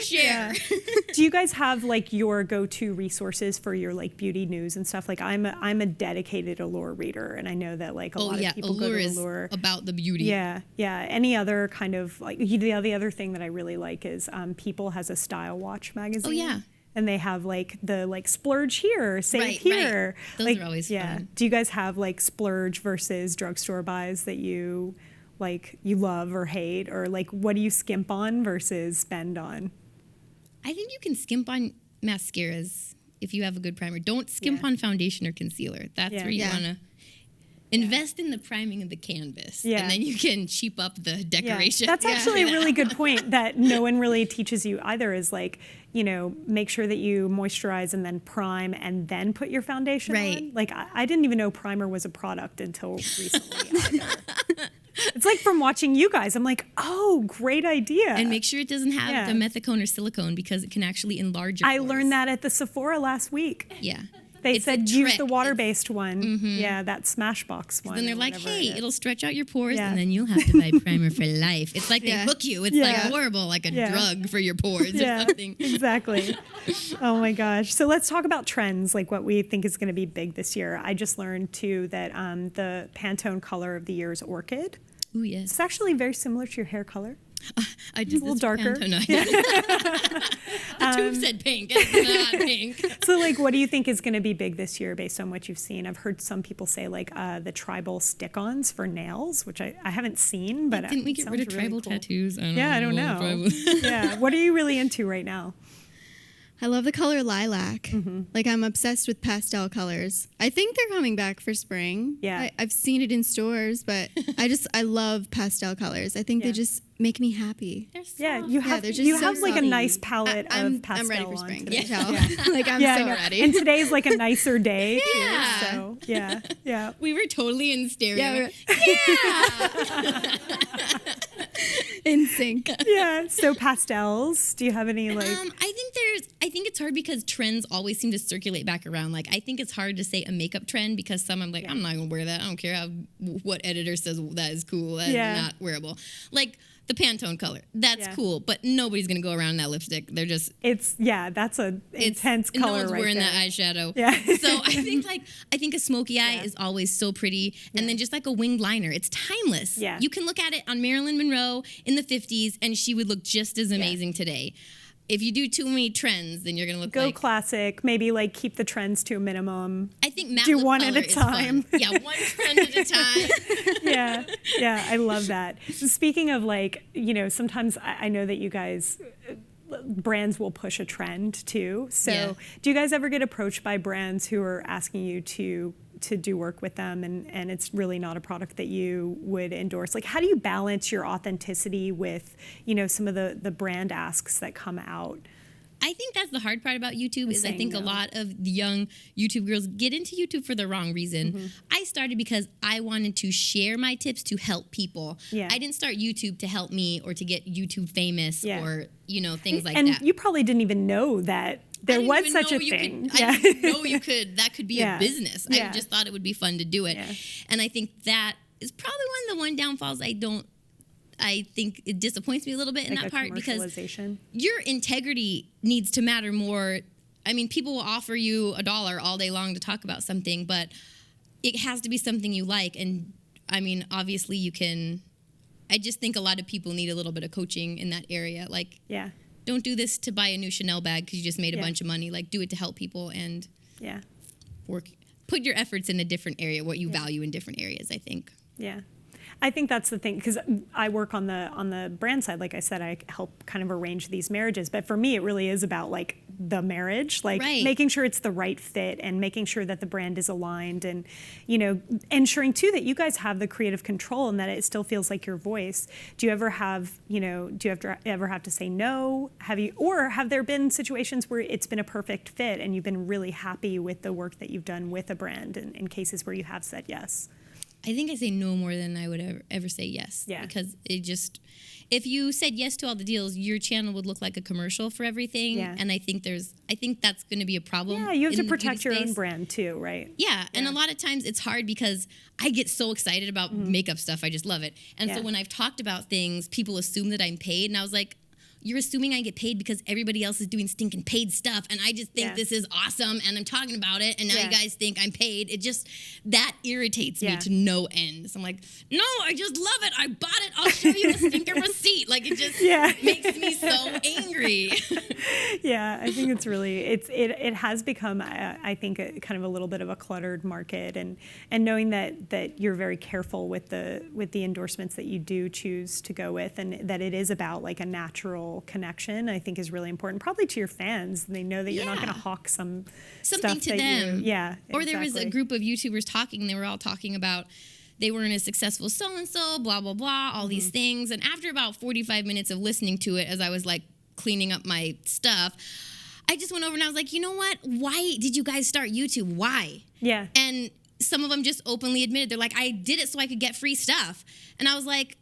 Speaker 3: share.
Speaker 1: Yeah. Do you guys have like your go-to resources for your like beauty news and stuff? Like I'm a dedicated Allure reader, and I know that like a lot of people go to Allure.
Speaker 3: Is about the beauty.
Speaker 1: Yeah. Any other kind of like the other thing that I really like is People has a Style Watch magazine.
Speaker 3: Oh yeah.
Speaker 1: And they have like the splurge here, save here.
Speaker 3: Those are always fun.
Speaker 1: Do you guys have like splurge versus drugstore buys that you like you love or hate, or like what do you skimp on versus spend on?
Speaker 3: I think you can skimp on mascaras if you have a good primer. Don't skimp on foundation or concealer. That's where you want to invest in the priming of the canvas, and then you can cheap up the decoration.
Speaker 1: That's actually a really good point that no one really teaches you either, is like, you know, make sure that you moisturize and then prime and then put your foundation on. Like, I didn't even know primer was a product until recently either. It's like from watching you guys, I'm like, oh, great idea.
Speaker 3: And make sure it doesn't have dimethicone or silicone, because it can actually enlarge your pores.
Speaker 1: I learned that at the Sephora last week.
Speaker 3: Yeah.
Speaker 1: They said use the water-based one. Yeah, that Smashbox one.
Speaker 3: Then they're like, hey, it'll stretch out your pores, and then you'll have to buy primer for life. It's like they hook you. It's like horrible, like a drug for your pores or something.
Speaker 1: Exactly. Oh my gosh. So let's talk about trends, like what we think is going to be big this year. I just learned too that the Pantone color of the year is Orchid.
Speaker 3: Oh yes.
Speaker 1: It's actually very similar to your hair color.
Speaker 3: I did
Speaker 1: a little darker.
Speaker 3: The tube said pink. It's not pink.
Speaker 1: So, like, what do you think is going to be big this year based on what you've seen? I've heard some people say, like, the tribal stick-ons for nails, which I haven't seen, but
Speaker 3: didn't we get rid of tribal tattoos?
Speaker 1: I don't know. Yeah. What are you really into right now?
Speaker 5: I love the color lilac. Like, I'm obsessed with pastel colors. I think they're coming back for spring.
Speaker 1: Yeah.
Speaker 5: I've seen it in stores, but I love pastel colors. I think they just make me happy.
Speaker 1: You have like a nice palette of pastel.
Speaker 5: I'm ready for spring. Can you
Speaker 1: Yeah.
Speaker 5: tell? Like, I'm so ready.
Speaker 1: And today's like a nicer day
Speaker 3: Yeah.
Speaker 1: too. So yeah.
Speaker 3: We were totally in stereo.
Speaker 5: In sync.
Speaker 1: Yeah. So pastels. Do you have any like?
Speaker 3: I think it's hard because trends always seem to circulate back around. Like, I think it's hard to say a makeup trend because some I'm like, I'm not gonna wear that. I don't care what editor says that is cool. That is not wearable. Like the Pantone color, that's cool, but nobody's gonna go around in that lipstick. They're just
Speaker 1: that's a intense color.
Speaker 3: No one's
Speaker 1: right
Speaker 3: wearing
Speaker 1: there.
Speaker 3: that eyeshadow.
Speaker 1: Yeah.
Speaker 3: So I think a smoky eye is always so pretty, and then just like a winged liner, it's timeless.
Speaker 1: Yeah.
Speaker 3: You can look at it on Marilyn Monroe in the 50s, and she would look just as amazing today. If you do too many trends, then you're gonna look
Speaker 1: Go classic. Maybe like keep the trends to a minimum.
Speaker 3: I think matte
Speaker 1: do
Speaker 3: lip
Speaker 1: one
Speaker 3: color
Speaker 1: at a time.
Speaker 3: Yeah, one trend at a time.
Speaker 1: Yeah, I love that. So speaking of like, you know, sometimes I know that you guys, brands will push a trend too. So do you guys ever get approached by brands who are asking you to do work with them and it's really not a product that you would endorse? Like, how do you balance your authenticity with, you know, some of the brand asks that come out?
Speaker 3: I think that's the hard part about YouTube is I think a lot of the young YouTube girls get into YouTube for the wrong reason. I started because I wanted to share my tips to help people. I didn't start YouTube to help me or to get YouTube famous or, you know, things like that.
Speaker 1: And you probably didn't even know that there was such a thing.
Speaker 3: I didn't know you could. That could be a business. I just thought it would be fun to do it. And I think that is probably one downfalls I think it disappoints me a little bit in that part because your integrity needs to matter more. I mean, people will offer you $1 all day long to talk about something, but it has to be something you like. And I mean, obviously you can, I just think a lot of people need a little bit of coaching in that area. Like, don't do this to buy a new Chanel bag because you just made a bunch of money. Like, do it to help people and put your efforts in a different area, what you value in different areas, I think.
Speaker 1: Yeah. I think that's the thing, because I work on the brand side. Like I said, I help kind of arrange these marriages. But for me, it really is about like the marriage, like making sure it's the right fit and making sure that the brand is aligned and, you know, ensuring too that you guys have the creative control and that it still feels like your voice. Do you ever have, you know, ever have to say no? Have there been situations where it's been a perfect fit and you've been really happy with the work that you've done with a brand in cases where you have said yes?
Speaker 3: I think I say no more than I would ever say yes. Because it just, if you said yes to all the deals, your channel would look like a commercial for everything. And I think that's going to be a problem.
Speaker 1: Yeah, you have to protect your own brand too, right?
Speaker 3: Yeah, and a lot of times it's hard because I get so excited about makeup stuff. I just love it. And so when I've talked about things, people assume that I'm paid, and I was like, you're assuming I get paid because everybody else is doing stinking paid stuff, and I just think this is awesome, and I'm talking about it, and now you guys think I'm paid. It just, that irritates me to no end. So I'm like, no, I just love it. I bought it. I'll show you the stinking receipt. Like, it just makes me so angry.
Speaker 1: Yeah, I think it's really, it has become, I think, kind of a little bit of a cluttered market, and knowing that you're very careful with the endorsements that you do choose to go with, and that it is about like a natural connection, I think is really important, probably to your fans. They know that you're not going to hawk something stuff
Speaker 3: to them. Or there was a group of YouTubers talking, and they were all talking about they weren't a successful so-and-so, blah, blah, blah, all these things. And after about 45 minutes of listening to it, as I was like cleaning up my stuff, I just went over and I was like, you know what? Why did you guys start YouTube? Why?
Speaker 1: Yeah.
Speaker 3: And some of them just openly admitted, they're like, I did it so I could get free stuff. And I was like,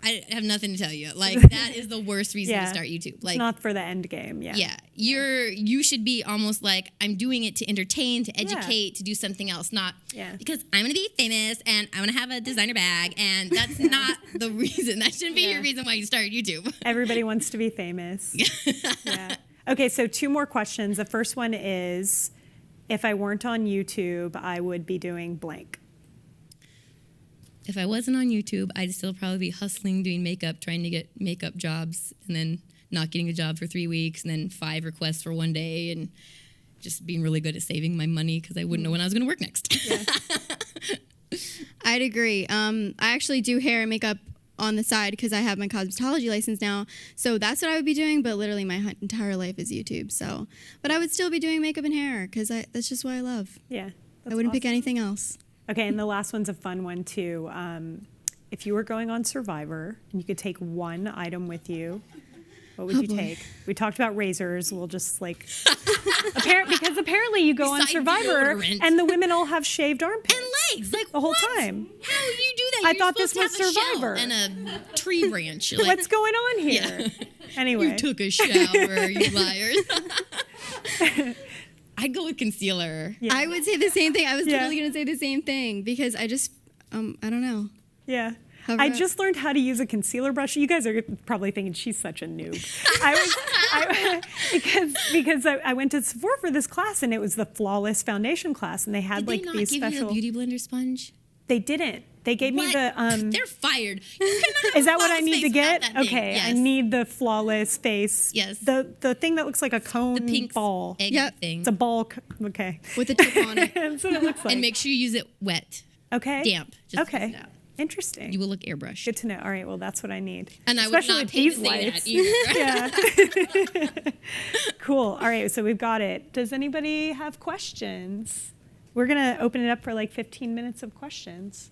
Speaker 3: I have nothing to tell you. Like, that is the worst reason to start YouTube. Like,
Speaker 1: it's not for the end game. Yeah.
Speaker 3: You should be almost like, I'm doing it to entertain, to educate, to do something else, not because I'm going to be famous and I'm going to have a designer bag, and that's not the reason. That shouldn't be your reason why you start YouTube.
Speaker 1: Everybody wants to be famous. Okay, so 2 more questions. The first one is, if I weren't on YouTube, I would be doing blank.
Speaker 3: If I wasn't on YouTube, I'd still probably be hustling, doing makeup, trying to get makeup jobs, and then not getting a job for 3 weeks, and then 5 requests for 1 day, and just being really good at saving my money because I wouldn't know when I was going to work next.
Speaker 5: I'd agree. I actually do hair and makeup on the side because I have my cosmetology license now. So that's what I would be doing, but literally my entire life is YouTube. So, but I would still be doing makeup and hair because that's just what I love.
Speaker 1: Yeah.
Speaker 5: I wouldn't pick anything else.
Speaker 1: Okay, and the last one's a fun one too. If you were going on Survivor and you could take one item with you, what would you take? We talked about razors. We'll just like, because apparently you go on Survivor
Speaker 3: deodorant.
Speaker 1: and the women all have shaved armpits.
Speaker 3: And legs, like
Speaker 1: the whole
Speaker 3: what?
Speaker 1: time.
Speaker 3: How do you do that?
Speaker 1: I
Speaker 3: You're
Speaker 1: thought this
Speaker 3: supposed
Speaker 1: was
Speaker 3: to have a
Speaker 1: Survivor.
Speaker 3: shell and a tree branch. Like,
Speaker 1: What's going on here?
Speaker 3: Yeah.
Speaker 1: Anyway.
Speaker 3: You took a shower, you liars. I'd go with concealer.
Speaker 1: Yeah.
Speaker 5: I would say the same thing. I was literally going to say the same thing because I just, I don't know.
Speaker 1: Yeah. I just learned how to use a concealer brush. You guys are probably thinking she's such a noob. because I went to Sephora for this class, and it was the flawless foundation class, and they had
Speaker 3: Did they not
Speaker 1: these
Speaker 3: give
Speaker 1: special.
Speaker 3: you a beauty blender sponge?
Speaker 1: They didn't. They gave me the.
Speaker 3: They're fired. You cannot have
Speaker 1: Is that what I
Speaker 3: flawless
Speaker 1: need to
Speaker 3: face
Speaker 1: get?
Speaker 3: without that thing.
Speaker 1: Okay,
Speaker 3: Yes.
Speaker 1: I need the flawless face.
Speaker 3: Yes.
Speaker 1: The thing that looks like a cone
Speaker 3: the pink
Speaker 1: ball.
Speaker 3: egg thing.
Speaker 1: It's a ball. Okay.
Speaker 5: With a tip on it.
Speaker 1: That's what it looks like.
Speaker 3: And make sure you use it wet.
Speaker 1: Okay.
Speaker 3: Damp. Just
Speaker 1: Okay.
Speaker 3: test it out.
Speaker 1: Interesting.
Speaker 3: You will look airbrushed.
Speaker 1: Good to know. All right. Well, that's what I need.
Speaker 3: And I would
Speaker 1: Especially
Speaker 3: not
Speaker 1: with
Speaker 3: pay
Speaker 1: these
Speaker 3: to say
Speaker 1: lights.
Speaker 3: that either.
Speaker 1: Yeah. Cool. All right. So we've got it. Does anybody have questions? We're going to open it up for like 15 minutes of questions.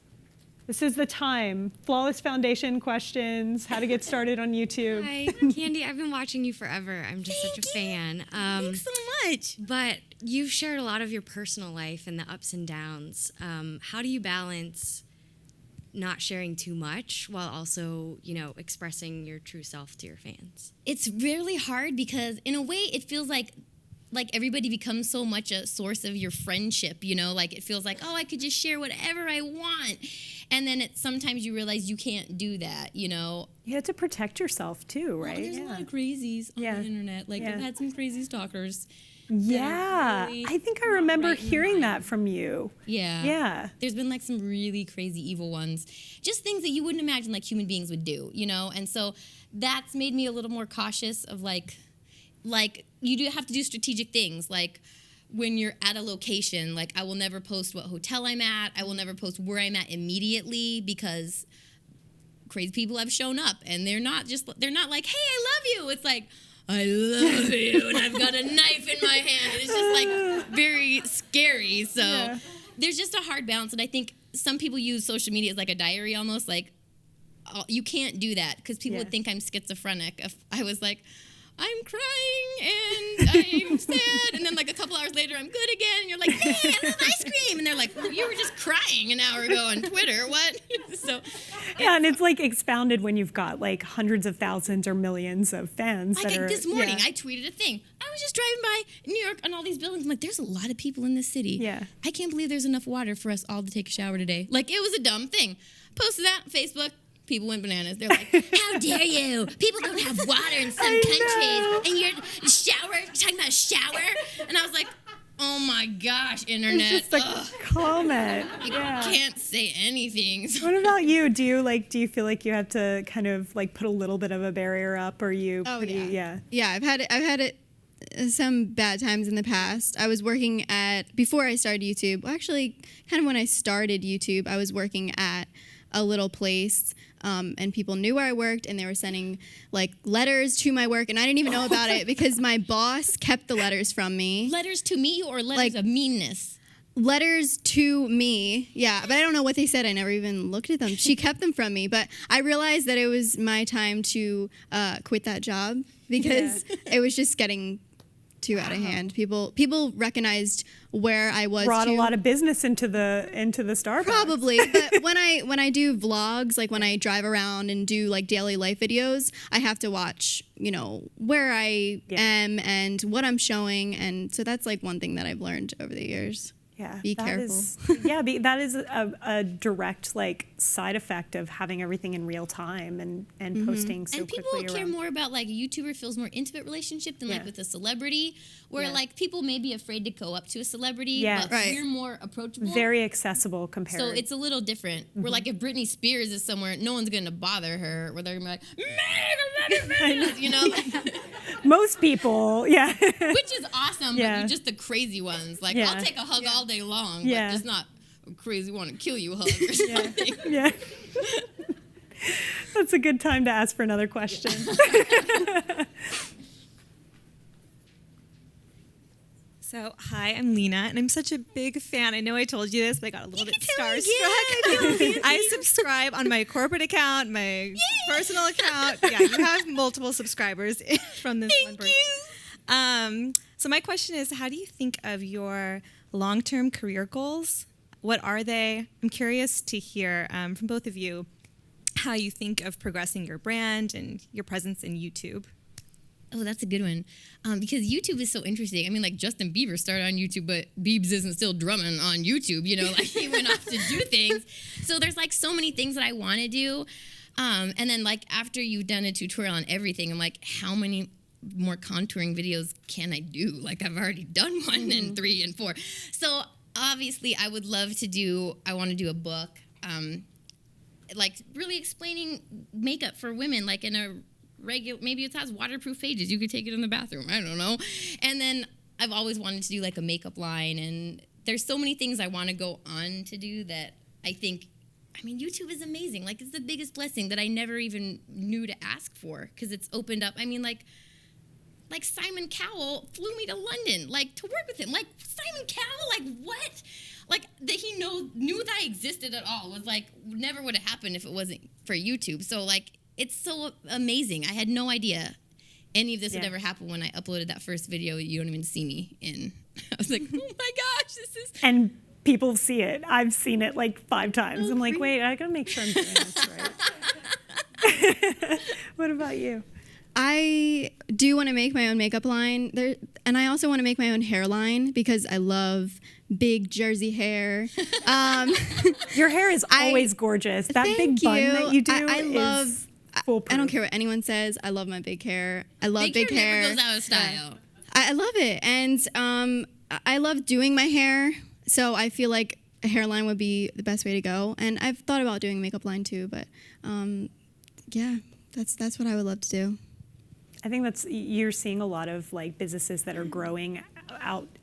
Speaker 1: This is the time. Flawless Foundation questions, how to get started on YouTube.
Speaker 6: Hi, Kandee. I've been watching you forever. I'm just such a fan.
Speaker 3: Thanks so much.
Speaker 6: But you've shared a lot of your personal life and the ups and downs. How do you balance not sharing too much while also, expressing your true self to your fans?
Speaker 3: It's really hard because in a way it feels like everybody becomes so much a source of your friendship, like it feels like, oh, I could just share whatever I want. And then sometimes you realize you can't do that, You
Speaker 1: have to protect yourself too, right?
Speaker 3: There's a lot of crazies on the internet. Like I've had some crazy stalkers.
Speaker 1: Yeah,
Speaker 3: really
Speaker 1: I think I remember
Speaker 3: right in
Speaker 1: hearing
Speaker 3: line.
Speaker 1: that from you.
Speaker 3: Yeah.
Speaker 1: Yeah.
Speaker 3: There's been like some really crazy evil ones. Just things that you wouldn't imagine like human beings would do, And so that's made me a little more cautious of like you do have to do strategic things. Like when you're at a location, like I will never post what hotel I'm at. I will never post where I'm at immediately because crazy people have shown up and they're not like, hey, I love you. It's like, I love you, and I've got a knife in my hand. And it's just like very scary. So there's just a hard balance. And I think some people use social media as like a diary almost. Like you can't do that because people would think I'm schizophrenic if I was like, I'm crying and I'm sad, and then like a couple hours later I'm good again, and you're like, hey, I love ice cream, and they're like, well, you were just crying an hour ago on Twitter, what? So
Speaker 1: yeah, and it's like expounded when you've got like hundreds of thousands or millions of fans.
Speaker 3: Like this morning, I tweeted a thing. I was just driving by New York and all these buildings. I'm like, there's a lot of people in this city.
Speaker 1: Yeah.
Speaker 3: I can't believe there's enough water for us all to take a shower today. Like, it was a dumb thing. Posted that on Facebook. people went bananas. They're like, how dare you? People don't have water in some countries. And you're talking about a shower? And I was like, oh my gosh, internet.
Speaker 1: It's just a comment.
Speaker 3: I can't say anything.
Speaker 1: What about you? Do you feel like you have to kind of like put a little bit of a barrier up, or you?
Speaker 5: Oh,
Speaker 1: yeah.
Speaker 5: Yeah, I've had it some bad times in the past. I was working before I started YouTube. Well, actually, kind of when I started YouTube, I was working at a little place, and people knew where I worked, and they were sending like letters to my work, and I didn't even know about it because my boss kept the letters from me.
Speaker 3: Letters to me or letters of meanness?
Speaker 5: Letters to me, yeah, but I don't know what they said. I never even looked at them. She kept them from me, but I realized that it was my time to quit that job because it was just getting too out of hand. People recognized where I was.
Speaker 1: Brought a lot of business into the Starbucks.
Speaker 5: Probably, but when I do vlogs, like when I drive around and do like daily life videos, I have to watch, where I am and what I'm showing, and so that's like one thing that I've learned over the years.
Speaker 1: Yeah,
Speaker 5: be careful.
Speaker 1: That is a direct like side effect of having everything in real time and posting so quickly.
Speaker 3: And people care more about like a YouTuber feels more intimate relationship than like with a celebrity, where like people may be afraid to go up to a celebrity, but you're more approachable.
Speaker 1: Very accessible compared.
Speaker 3: So it's a little different. Where like if Britney Spears is somewhere, no one's gonna bother her. Where they're gonna be like,
Speaker 1: most people,
Speaker 3: which is awesome. But you're just the crazy ones. Like I'll take a hug all day long, but just not a crazy want to kill you hug or something.
Speaker 1: Yeah. That's a good time to ask for another question.
Speaker 7: So, hi, I'm Lena, and I'm such a big fan. I know I told you this, but I got a little bit starstruck. I subscribe on my corporate account, my personal account. Yeah, you have multiple subscribers from this one person. So my question is, how do you think of your long-term career goals? What are they? I'm curious to hear from both of you how you think of progressing your brand and your presence in YouTube.
Speaker 3: Oh, that's a good one. Because YouTube is so interesting. I mean, like Justin Bieber started on YouTube, but Biebs isn't still drumming on YouTube, like he went off to do things. So there's like so many things that I want to do. And then like after you've done a tutorial on everything, I'm like, how many more contouring videos can I do? Like I've already done 1 and 3 and 4. So obviously I want to do a book, like really explaining makeup for women, like in a regular, maybe it has waterproof pages. You could take it in the bathroom. I don't know. And then I've always wanted to do like a makeup line, and there's so many things I want to go on to do that I think, YouTube is amazing. Like it's the biggest blessing that I never even knew to ask for, because it's opened up. Like Simon Cowell flew me to London, like to work with him. Like Simon Cowell, like what? Like that he knew that I existed at all was like never would have happened if it wasn't for YouTube. So like it's so amazing. I had no idea any of this would ever happen when I uploaded that first video you don't even see me in. I was like, oh my gosh, this is...
Speaker 1: And people see it. I've seen it like 5 times. I'm like, wait, I gotta make sure I'm doing this right. What about you?
Speaker 5: I do want to make my own makeup line, and I also want to make my own hairline because I love big Jersey hair.
Speaker 1: Your hair is always gorgeous. That big bun that you do
Speaker 5: I love...
Speaker 1: foolproof.
Speaker 5: I don't care what anyone says. I love my big hair. I love big hair.
Speaker 3: Never goes out of style.
Speaker 5: I love it, and I love doing my hair. So I feel like a hairline would be the best way to go. And I've thought about doing a makeup line too, but that's what I would love to do.
Speaker 1: I think you're seeing a lot of like businesses that are growing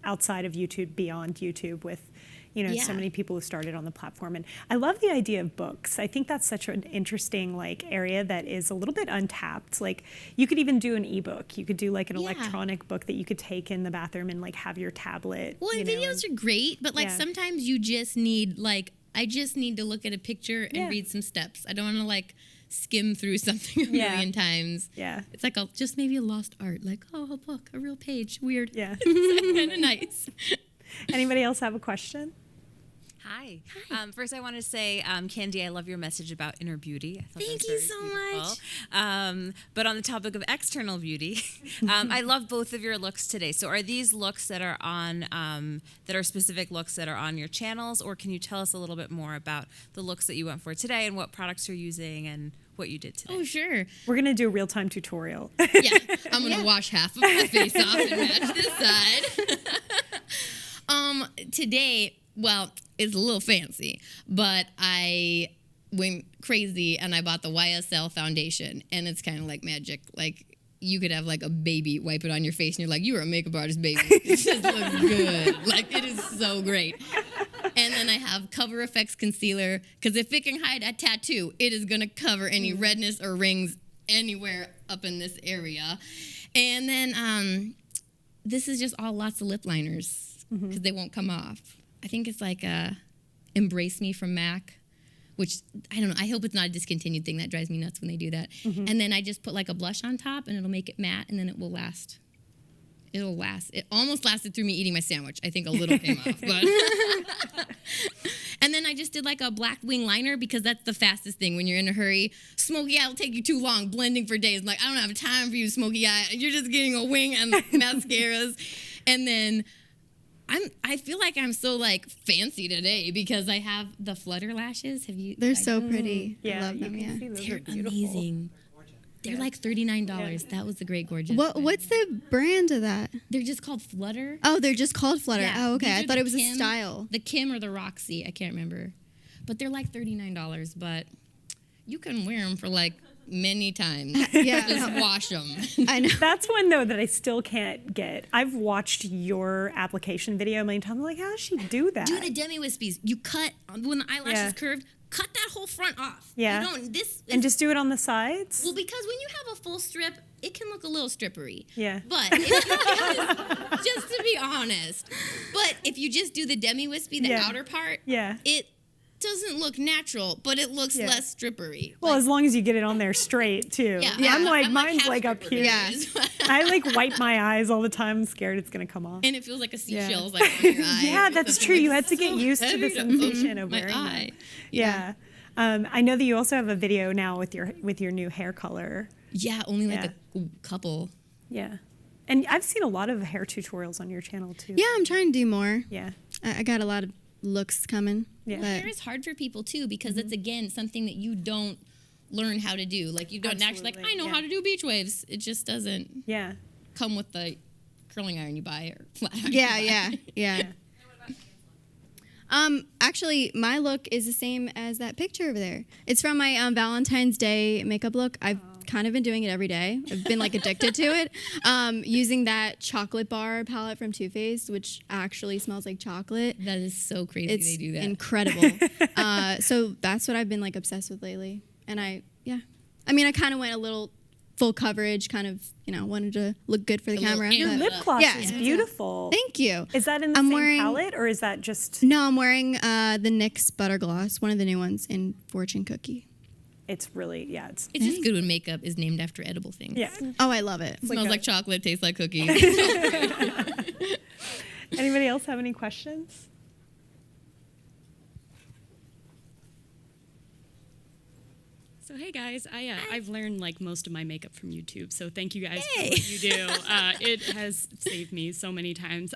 Speaker 1: outside of YouTube, beyond YouTube, with so many people who started on the platform. And I love the idea of books. I think that's such an interesting like area that is a little bit untapped. Like you could even do an ebook. You could do like an electronic book that you could take in the bathroom and like have your tablet.
Speaker 3: Well, and videos are great, but like sometimes you just need I just need to look at a picture and read some steps. I don't want to like skim through something a million times. Yeah. It's like just maybe a lost art. Like, a book, a real page. Weird.
Speaker 1: Yeah.
Speaker 3: Kind of nice.
Speaker 1: Anybody else have a question?
Speaker 8: Hi. First, I want to say, Kandee, I love your message about inner beauty. I thought that
Speaker 3: Thank
Speaker 8: was
Speaker 3: you
Speaker 8: very
Speaker 3: so
Speaker 8: beautiful.
Speaker 3: much.
Speaker 8: But on the topic of external beauty, I love both of your looks today. So, are these looks that are on that are specific looks that are on your channels, or can you tell us a little bit more about the looks that you went for today and what products you're using and what you did today?
Speaker 3: Oh, sure.
Speaker 1: We're gonna do a real-time tutorial.
Speaker 3: Yeah, I'm gonna wash half of my face off and match this side. Today, well, it's a little fancy, but I went crazy and I bought the YSL foundation, and it's kind of like magic. Like, you could have like a baby wipe it on your face and you're like, you are a makeup artist, baby. It just looks good. Like, it is so great. And then I have Cover FX concealer, because if it can hide a tattoo, it is gonna cover any redness or rings anywhere up in this area. And then this is just all lots of lip liners, because they won't come off. I think it's like Embrace Me from MAC, which, I don't know, I hope it's not a discontinued thing. That drives me nuts when they do that. And then I just put like a blush on top, and it'll make it matte, and then it will last. It'll last. It almost lasted through me eating my sandwich. I think a little came off, but. And then I just did like a black wing liner, because that's the fastest thing when you're in a hurry. Smoky eye will take you too long, blending for days. Like, I don't have time for you, smoky eye. You're just getting a wing and mascaras. And then I feel like I'm so like fancy today because I have the flutter lashes. Have you?
Speaker 5: They're so pretty.
Speaker 1: Yeah,
Speaker 5: I love
Speaker 1: you
Speaker 5: them.
Speaker 1: can
Speaker 5: Yeah.
Speaker 1: see those
Speaker 3: They're
Speaker 1: are beautiful.
Speaker 3: amazing. They're like $39. That was the great gorgeous.
Speaker 5: What's the brand of that?
Speaker 3: They're just called Flutter.
Speaker 5: Oh, they're just called Flutter.
Speaker 3: Yeah,
Speaker 5: Oh, okay.
Speaker 3: these
Speaker 5: I
Speaker 3: are
Speaker 5: thought
Speaker 3: the
Speaker 5: it was a
Speaker 3: Kim-
Speaker 5: style.
Speaker 3: The Kim or the Roxy, I can't remember. But they're like $39, but you can wear them for like many times.
Speaker 5: Yeah.
Speaker 3: Just wash them.
Speaker 5: I know.
Speaker 1: That's one though that I still can't get. I've watched your application video a million times. I'm like, how does she do that?
Speaker 3: Do the demi wispies. You cut when the eyelash
Speaker 1: Yeah.
Speaker 3: is curved. Cut that whole front off.
Speaker 1: Yeah.
Speaker 3: You don't, this
Speaker 1: And just do it on the sides?
Speaker 3: well, because when you have a full strip, it can look a little strippery.
Speaker 1: Yeah.
Speaker 3: But if you just to be honest, but if you just do the demi wispy, the
Speaker 1: Yeah.
Speaker 3: outer part,
Speaker 1: Yeah.
Speaker 3: it doesn't look natural, but it looks
Speaker 1: Yeah.
Speaker 3: less strippery.
Speaker 1: Well,
Speaker 3: Like,
Speaker 1: as long as you get it on there straight too.
Speaker 3: yeah,
Speaker 1: I'm like, mine's
Speaker 3: half
Speaker 1: like up
Speaker 3: strippery.
Speaker 1: here.
Speaker 5: Yeah.
Speaker 1: I like wipe my eyes all the time. I'm scared it's gonna come off.
Speaker 3: And it feels like a
Speaker 1: Yeah.
Speaker 3: seashell's like on your eye.
Speaker 1: Yeah,
Speaker 3: or
Speaker 1: that's
Speaker 3: something.
Speaker 1: true.
Speaker 3: Like,
Speaker 1: You had
Speaker 3: it's
Speaker 1: to get
Speaker 3: so
Speaker 1: used to the
Speaker 3: heavy
Speaker 1: sensation of
Speaker 3: my
Speaker 1: wearing
Speaker 3: eye.
Speaker 1: them. Yeah. I know that you also have a video now with your new hair color.
Speaker 3: Yeah, only like
Speaker 1: Yeah.
Speaker 3: a couple.
Speaker 1: Yeah. And I've seen a lot of hair tutorials on your channel too.
Speaker 5: Yeah, I'm trying to do more.
Speaker 1: Yeah.
Speaker 5: I got a lot of looks coming.
Speaker 1: Yeah.
Speaker 5: but-
Speaker 3: Hair is hard for people too, because it's again something that you don't learn how to do. Like, you don't actually like,
Speaker 1: Absolutely,
Speaker 3: I know
Speaker 1: yeah.
Speaker 3: how to do beach waves. It just doesn't
Speaker 1: Yeah.
Speaker 3: come with the curling iron you buy or flat iron
Speaker 5: Yeah,
Speaker 3: you buy.
Speaker 5: yeah. Actually, my look is the same as that picture over there. It's from my Valentine's Day makeup look. I've kind of been doing it every day. I've been like addicted to it. Using that chocolate bar palette from Too Faced, which actually smells like chocolate.
Speaker 3: That is so crazy
Speaker 5: It's
Speaker 3: they do that.
Speaker 5: incredible. So that's what I've been like obsessed with lately. And I kind of went a little full coverage, kind of, wanted to look good for the
Speaker 3: A little
Speaker 5: camera.
Speaker 3: amp
Speaker 1: Your
Speaker 5: but-
Speaker 3: it
Speaker 1: lip
Speaker 3: up.
Speaker 1: gloss
Speaker 5: Yeah.
Speaker 1: is beautiful.
Speaker 5: Thank you.
Speaker 1: Is that in the
Speaker 5: I'm
Speaker 1: same
Speaker 5: wearing-
Speaker 1: palette or is that just?
Speaker 5: No, I'm wearing the NYX Butter Gloss, one of the new ones in Fortune Cookie.
Speaker 1: It's really it's
Speaker 3: It's just good when makeup is named after edible things.
Speaker 1: yeah.
Speaker 5: Oh, I love it.
Speaker 3: Smells like chocolate, tastes like cookies.
Speaker 1: Anybody else have any questions?
Speaker 9: So hey guys, I've learned like most of my makeup from YouTube. So thank you guys for what you do. It has saved me so many times.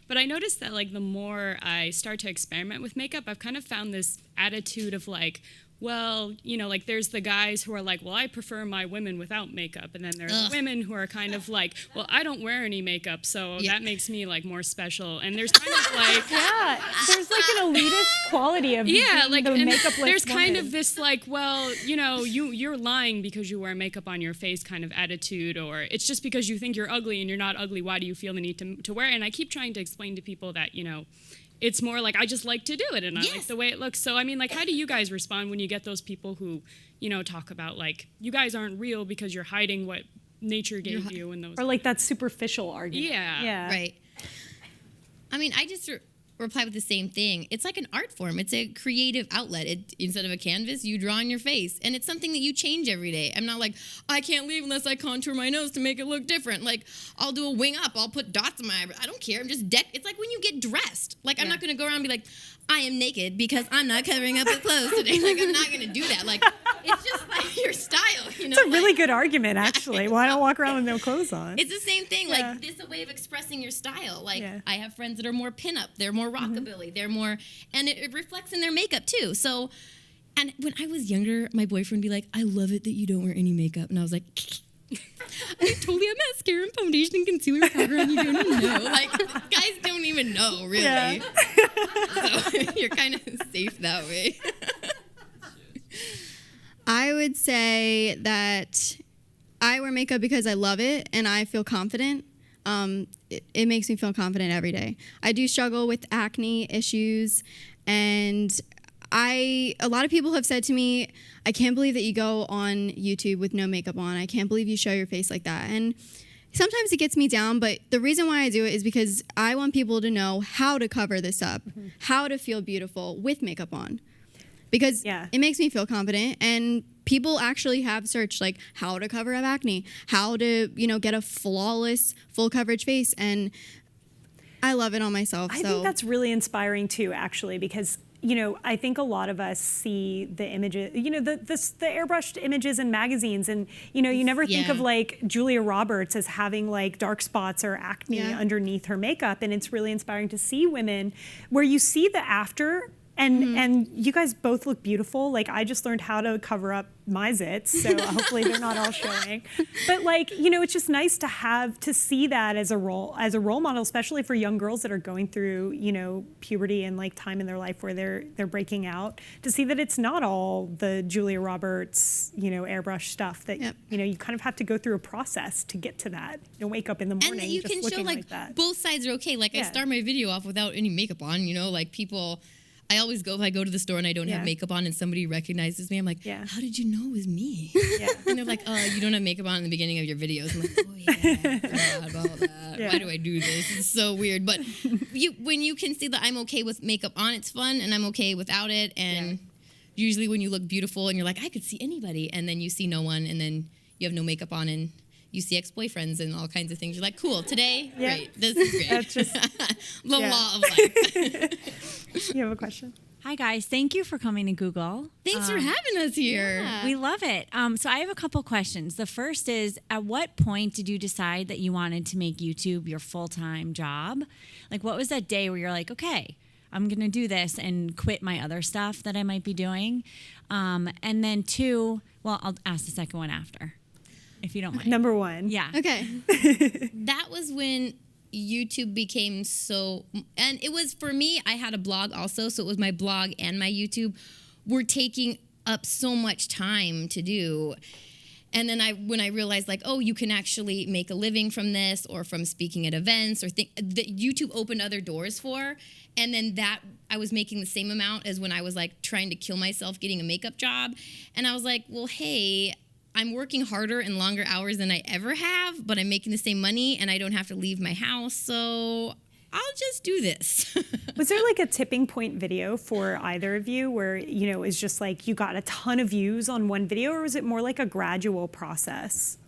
Speaker 9: But I noticed that like the more I start to experiment with makeup, I've kind of found this attitude of like, well, like there's the guys who are like, well, I prefer my women without makeup. And then there are the women who are kind of like, well, I don't wear any makeup, so that makes me like more special. And there's kind of like,
Speaker 1: Yeah, there's like an elitist quality of being
Speaker 9: like
Speaker 1: the
Speaker 9: and
Speaker 1: makeupless
Speaker 9: there's kind
Speaker 1: woman.
Speaker 9: of this like, well, you're lying because you wear makeup on your face kind of attitude, or it's just because you think you're ugly and you're not ugly. Why do you feel the need to wear it? And I keep trying to explain to people that it's more like I just like to do it and I like the way it looks. So I mean, like, how do you guys respond when you get those people who talk about like you guys aren't real because you're hiding what nature gave you and those
Speaker 1: or like that superficial argument.
Speaker 9: Yeah.
Speaker 1: Yeah.
Speaker 3: Right. I mean, reply with the same thing. It's like an art form. It's a creative outlet. Instead of a canvas, you draw on your face. And it's something that you change every day. I'm not like, I can't leave unless I contour my nose to make it look different. Like, I'll do a wing up. I'll put dots on my eyebrow. I don't care. I'm just It's like when you get dressed. Like, I'm not going to go around and be like, I am naked because I'm not covering up with clothes today. Like, I'm not going to do that. Like, it's just like your style, you know?
Speaker 1: It's a really good argument, actually. Why don't walk around with no clothes on?
Speaker 3: It's the same thing. Like, this is a way of expressing your style. Like, I have friends that are more pinup. They're more rockabilly. They're more, and it reflects in their makeup too. So, and when I was younger, my boyfriend would be like, I love it that you don't wear any makeup. And I was like, I totally have mascara and foundation and concealer powder on. You don't even know. Like, guys don't even know, really. Yeah. So you're kind of safe that way.
Speaker 5: I would say that I wear makeup because I love it and I feel confident. It makes me feel confident every day. I do struggle with acne issues, and a lot of people have said to me, I can't believe that you go on YouTube with no makeup on. I can't believe you show your face like that. And sometimes it gets me down, but the reason why I do it is because I want people to know how to cover this up, how to feel beautiful with makeup on. Because it makes me feel confident, and people actually have searched like how to cover up acne, how to, get a flawless full coverage face, and I love it on myself.
Speaker 1: I think that's really inspiring too, actually, because I think a lot of us see the images, the airbrushed images in magazines, and you never think of like Julia Roberts as having like dark spots or acne underneath her makeup, and it's really inspiring to see women where you see the after. And you guys both look beautiful. Like, I just learned how to cover up my zits, so hopefully they're not all showing. But like, it's just nice to see that as a role model, especially for young girls that are going through, puberty and like time in their life where they're breaking out. To see that it's not all the Julia Roberts, airbrush stuff. That you kind of have to go through a process to get to that. You don't wake up in the morning
Speaker 3: and that you
Speaker 1: just
Speaker 3: can
Speaker 1: looking
Speaker 3: show
Speaker 1: like that.
Speaker 3: Both sides are okay. Like I start my video off without any makeup on. Like people. I always go, if I go to the store and I don't have makeup on and somebody recognizes me, I'm like, how did you know it was me? And they're like, you don't have makeup on in the beginning of your videos. I'm like, oh yeah, I forgot about that. Why do I do this? It's so weird. But when you can see that I'm okay with makeup on, it's fun, and I'm okay without it. And usually when you look beautiful and you're like, I could see anybody, and then you see no one, and then you have no makeup on, and you see ex-boyfriends and all kinds of things. You're like, cool, today, great. This is great.
Speaker 1: That's just
Speaker 3: the law of life.
Speaker 1: You have a question?
Speaker 10: Hi, guys. Thank you for coming to Google.
Speaker 3: Thanks for having us here.
Speaker 10: Yeah. We love it. So I have a couple questions. The first is, at what point did you decide that you wanted to make YouTube your full-time job? Like, what was that day where you're like, okay, I'm going to do this and quit my other stuff that I might be doing? And then two, well, I'll ask the second one after, if you don't mind.
Speaker 1: Number one.
Speaker 10: Yeah.
Speaker 5: Okay.
Speaker 3: That was when YouTube became so, and it was, for me, I had a blog also, so it was my blog and my YouTube were taking up so much time to do. And then when I realized, like, oh, you can actually make a living from this, or from speaking at events, or that YouTube opened other doors for. And then that I was making the same amount as when I was like trying to kill myself getting a makeup job. And I was like, well, hey, I'm working harder and longer hours than I ever have, but I'm making the same money and I don't have to leave my house, so I'll just do this.
Speaker 1: Was there like a tipping point video for either of you where, it was just like you got a ton of views on one video, or was it more like a gradual process?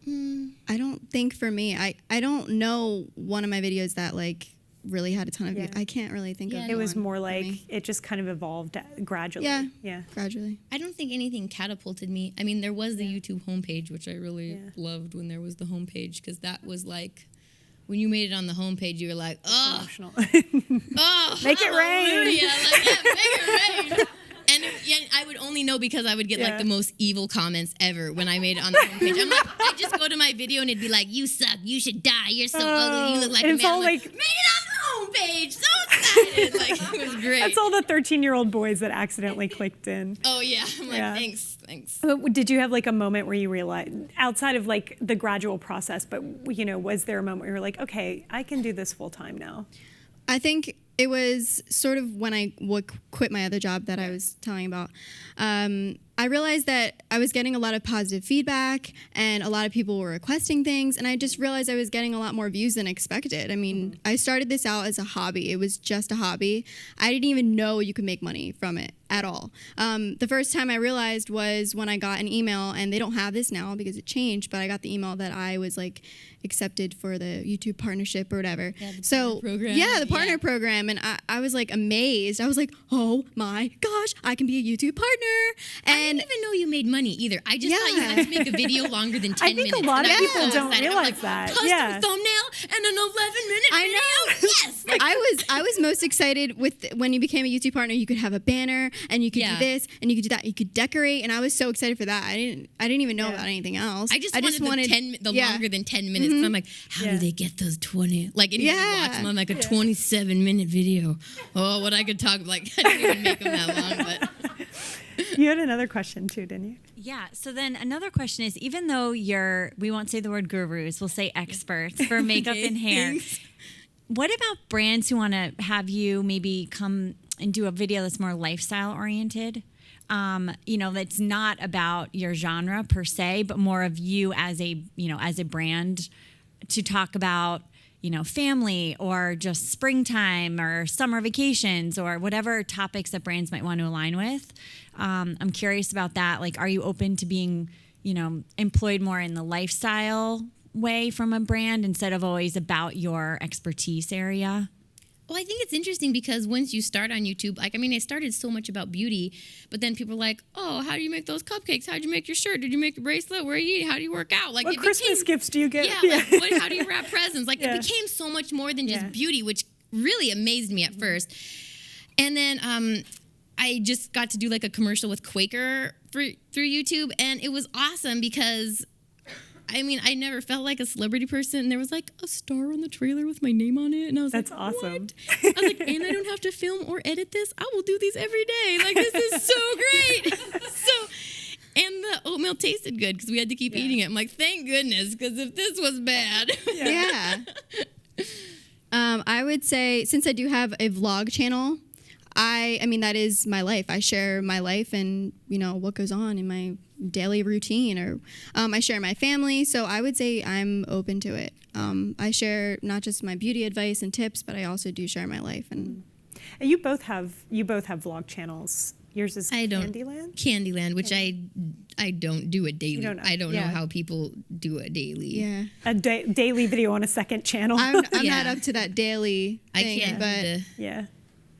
Speaker 5: I don't think for me, I don't know one of my videos that like really had a ton of views. I can't really think of
Speaker 1: it. Was
Speaker 5: one
Speaker 1: more like
Speaker 5: me.
Speaker 1: it just kind of evolved gradually.
Speaker 5: Yeah, gradually.
Speaker 3: I don't think anything catapulted me. I mean, there was the YouTube homepage, which I really loved when there was the homepage, because that was like, when you made it on the homepage, you were like, oh,
Speaker 1: emotional.
Speaker 3: Oh,
Speaker 1: make it rain.
Speaker 3: Like, make it rain. And I would only know because I would get like the most evil comments ever when I made it on the homepage. I'm like, I just go to my video and it'd be like, you suck, you should die, you're so ugly, you look like a man.
Speaker 1: It's all
Speaker 3: like, made it on the homepage, so excited. Like, it was great.
Speaker 1: That's all the 13-year-old boys that accidentally clicked in.
Speaker 3: Oh yeah, I'm like, thanks.
Speaker 1: Did you have like a moment where you realized, outside of like the gradual process, but was there a moment where you were like, okay, I can do this full time now?
Speaker 5: I think it was sort of when I quit my other job that I was telling about. I realized that I was getting a lot of positive feedback and a lot of people were requesting things, and I just realized I was getting a lot more views than expected. I mean, I started this out as a hobby. It was just a hobby. I didn't even know you could make money from it at all. The first time I realized was when I got an email, and they don't have this now because it changed, but I got the email that I was like accepted for the YouTube partnership or whatever.
Speaker 3: Yeah, the
Speaker 5: so
Speaker 3: partner program.
Speaker 5: yeah, the partner program, and I was like amazed. I was like, oh my gosh, I can be a YouTube partner.
Speaker 3: I
Speaker 5: And
Speaker 3: didn't even know you made money either. I just thought you had to make a video longer than 10
Speaker 1: I think
Speaker 3: minutes.
Speaker 1: a lot of
Speaker 3: And I was
Speaker 1: people
Speaker 3: so
Speaker 1: don't
Speaker 3: excited. I'm
Speaker 1: realize
Speaker 3: like,
Speaker 1: that.
Speaker 3: Custom
Speaker 1: Yeah.
Speaker 3: thumbnail and an 11-minute
Speaker 5: I
Speaker 3: video.
Speaker 5: know.
Speaker 3: Yes. Like,
Speaker 5: I was most excited with when you became a YouTube partner. You could have a banner, and you could do this, and you could do that. You could decorate, and I was so excited for that. I didn't even know about anything else.
Speaker 3: I just wanted the longer than 10 minutes. And I'm like, how do they get those 20? Like, and you watch them on like a 27-minute video. Oh, what I could talk, like, I didn't even make them that long, but.
Speaker 1: You had another question too, didn't you?
Speaker 10: Yeah. So then another question is, even though we won't say the word gurus, we'll say experts for makeup and hair. What about brands who want to have you maybe come and do a video that's more lifestyle oriented? That's not about your genre per se, but more of you as a brand, to talk about, family or just springtime or summer vacations or whatever topics that brands might want to align with. I'm curious about that. Like, are you open to being, employed more in the lifestyle way from a brand instead of always about your expertise area?
Speaker 3: Well, I think it's interesting because once you start on YouTube, I started so much about beauty, but then people are like, oh, how do you make those cupcakes? How do you make your shirt? Did you make a bracelet? Where are you eating? How do you work out? Like,
Speaker 1: What Christmas gifts do you get?
Speaker 3: Yeah, how do you wrap presents? Like, it became so much more than just beauty, which really amazed me at first. And then I just got to do like a commercial with Quaker through YouTube, and it was awesome because I never felt like a celebrity person. And there was like a star on the trailer with my name on it. And I was
Speaker 1: That's
Speaker 3: like,
Speaker 1: awesome.
Speaker 3: What? I was like, and I don't have to film or edit this. I will do these every day. Like, this is so great. And the oatmeal tasted good because we had to keep eating it. I'm like, thank goodness, because if this was bad.
Speaker 5: Yeah. I would say, since I do have a vlog channel, that is my life. I share my life and, what goes on in my daily routine, or I share my family. So I would say I'm open to it. I share not just my beauty advice and tips, but I also do share my life. And
Speaker 1: you both have vlog channels. Yours is
Speaker 3: Candyland, which I don't do it daily. I don't know how people do it daily.
Speaker 5: Yeah.
Speaker 1: A daily video on a second channel.
Speaker 5: I'm not up to that daily thing,
Speaker 3: I can't.
Speaker 5: But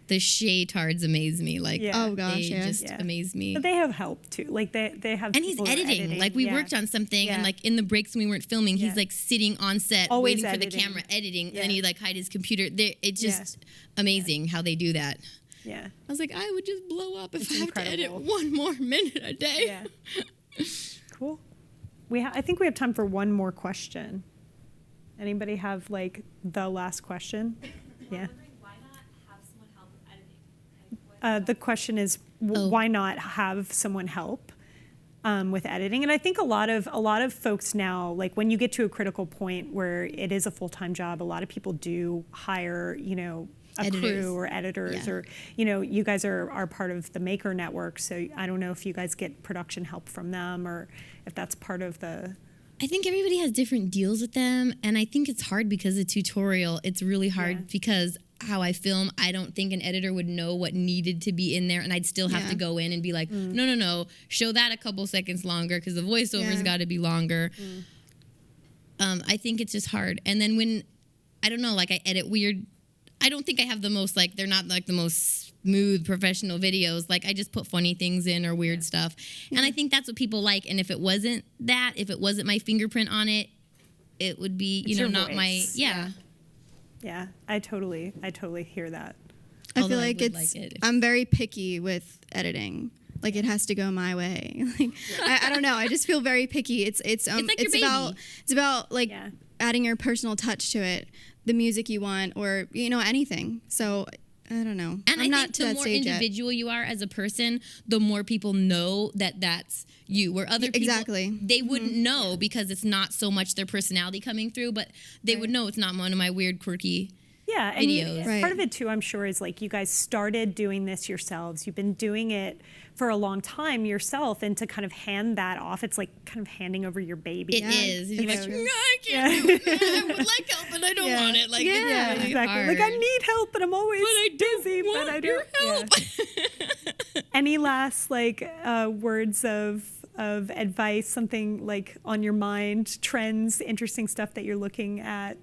Speaker 3: the shaytards amaze me. Like,
Speaker 5: oh gosh,
Speaker 3: they just amaze me.
Speaker 1: But they have help too. Like they have.
Speaker 3: And he's editing. Like, we worked on something, and like in the breaks when we weren't filming, he's like sitting on set,
Speaker 1: always
Speaker 3: waiting
Speaker 1: editing.
Speaker 3: for the camera, editing, and he like hide his computer. It's just amazing how they do that.
Speaker 1: Yeah.
Speaker 3: I was like, I would just blow up if I have to edit 1 more minute a day.
Speaker 1: Yeah. Cool. I think we have time for one more question. Anybody have like the last question? Yeah. The question is, why not have someone help with editing? And I think a lot of folks now, like when you get to a critical point where it is a full-time job, a lot of people do hire, a crew or editors, or you guys are part of the Maker Network, so I don't know if you guys get production help from them or if that's part of the.
Speaker 3: I think everybody has different deals with them, and I think it's hard because the tutorial. It's really hard because how I film, I don't think an editor would know what needed to be in there, and I'd still have to go in and be like, no, show that a couple seconds longer because the voiceover's got to be longer. I think it's just hard, and then when I don't know, like I edit weird. I don't think I have the most, like, they're not like the most smooth professional videos. Like, I just put funny things in or weird stuff. And I think that's what people like. And if it wasn't that, if it wasn't my fingerprint on it, it would be, not
Speaker 1: voice.
Speaker 3: my,
Speaker 1: Yeah, I totally hear that.
Speaker 5: I feel like I'm very picky with editing. Like, it has to go my way. Like, I don't know. I just feel very picky. It's
Speaker 3: like your baby.
Speaker 5: It's about like adding your personal touch to it, the music you want, or anything. So I don't know.
Speaker 3: And I think the more individual you are as a person, the more people know that that's you. Where other people, they wouldn't know because it's not so much their personality coming through, but they would know it's not one of my weird, quirky.
Speaker 1: Yeah, and
Speaker 3: videos.
Speaker 5: Right.
Speaker 1: part of it too, I'm sure, is like you guys started doing this yourselves. You've been doing it for a long time yourself, and to kind of hand that off, it's like kind of handing over your baby.
Speaker 3: It is. You're like,
Speaker 1: know,
Speaker 3: no, I can't do it. I would like help, but I don't want it. Like, it's really
Speaker 1: exactly.
Speaker 3: hard.
Speaker 1: Like I need help, but I'm always busy.
Speaker 3: want
Speaker 1: but I
Speaker 3: your
Speaker 1: don't. Yeah. Any last like words of advice? Something like on your mind? Trends, interesting stuff that you're looking at.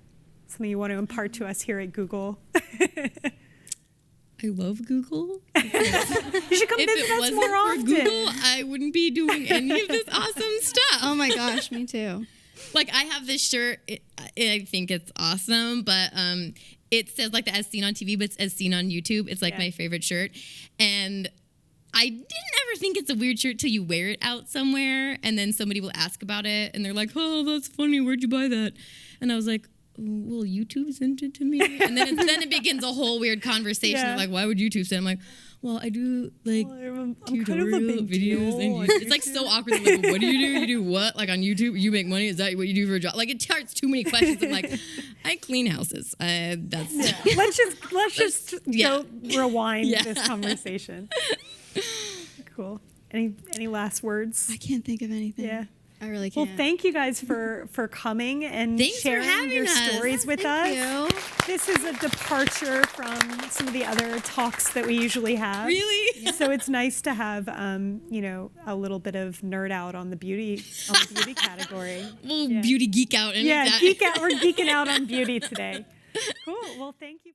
Speaker 1: Something you want to impart to us here at Google?
Speaker 3: I love Google.
Speaker 1: You should come
Speaker 3: If
Speaker 1: visit
Speaker 3: it
Speaker 1: us
Speaker 3: wasn't
Speaker 1: more
Speaker 3: for
Speaker 1: often.
Speaker 3: Google, I wouldn't be doing any of this awesome stuff.
Speaker 5: Oh my gosh, me too.
Speaker 3: Like I have this shirt. I think it's awesome, but it says like the as seen on TV, but it's as seen on YouTube. It's like my favorite shirt, and I didn't ever think it's a weird shirt till you wear it out somewhere, and then somebody will ask about it, and they're like, "Oh, that's funny. Where'd you buy that?" And I was like, well, YouTube sent it to me. And then it begins a whole weird conversation.
Speaker 1: Yeah.
Speaker 3: Like, why would YouTube send it? I'm like, well, I do like
Speaker 1: I'm
Speaker 3: tutorial
Speaker 1: kind of a big
Speaker 3: videos.
Speaker 1: deal
Speaker 3: And
Speaker 1: on
Speaker 3: it's like so awkward. Like, what do? You do what? Like on YouTube, you make money? Is that what you do for a job? Like it starts too many questions. I'm like, I clean houses. That's
Speaker 1: Let's just go rewind
Speaker 3: Yeah.
Speaker 1: this conversation. Cool. Any last words?
Speaker 5: I can't think of anything.
Speaker 1: Yeah.
Speaker 5: I really
Speaker 1: Well,
Speaker 5: can't.
Speaker 1: thank you guys for coming and
Speaker 3: Thanks for
Speaker 1: sharing
Speaker 3: having
Speaker 1: your
Speaker 3: us.
Speaker 1: stories with us.
Speaker 5: you.
Speaker 1: This is a departure from some of the other talks that we usually have.
Speaker 3: really.
Speaker 1: So it's nice to have, a little bit of nerd out on the beauty category.
Speaker 3: We'll beauty geek out.
Speaker 1: Yeah,
Speaker 3: anytime.
Speaker 1: geek out. We're geeking out on beauty today. Cool. Well, thank you.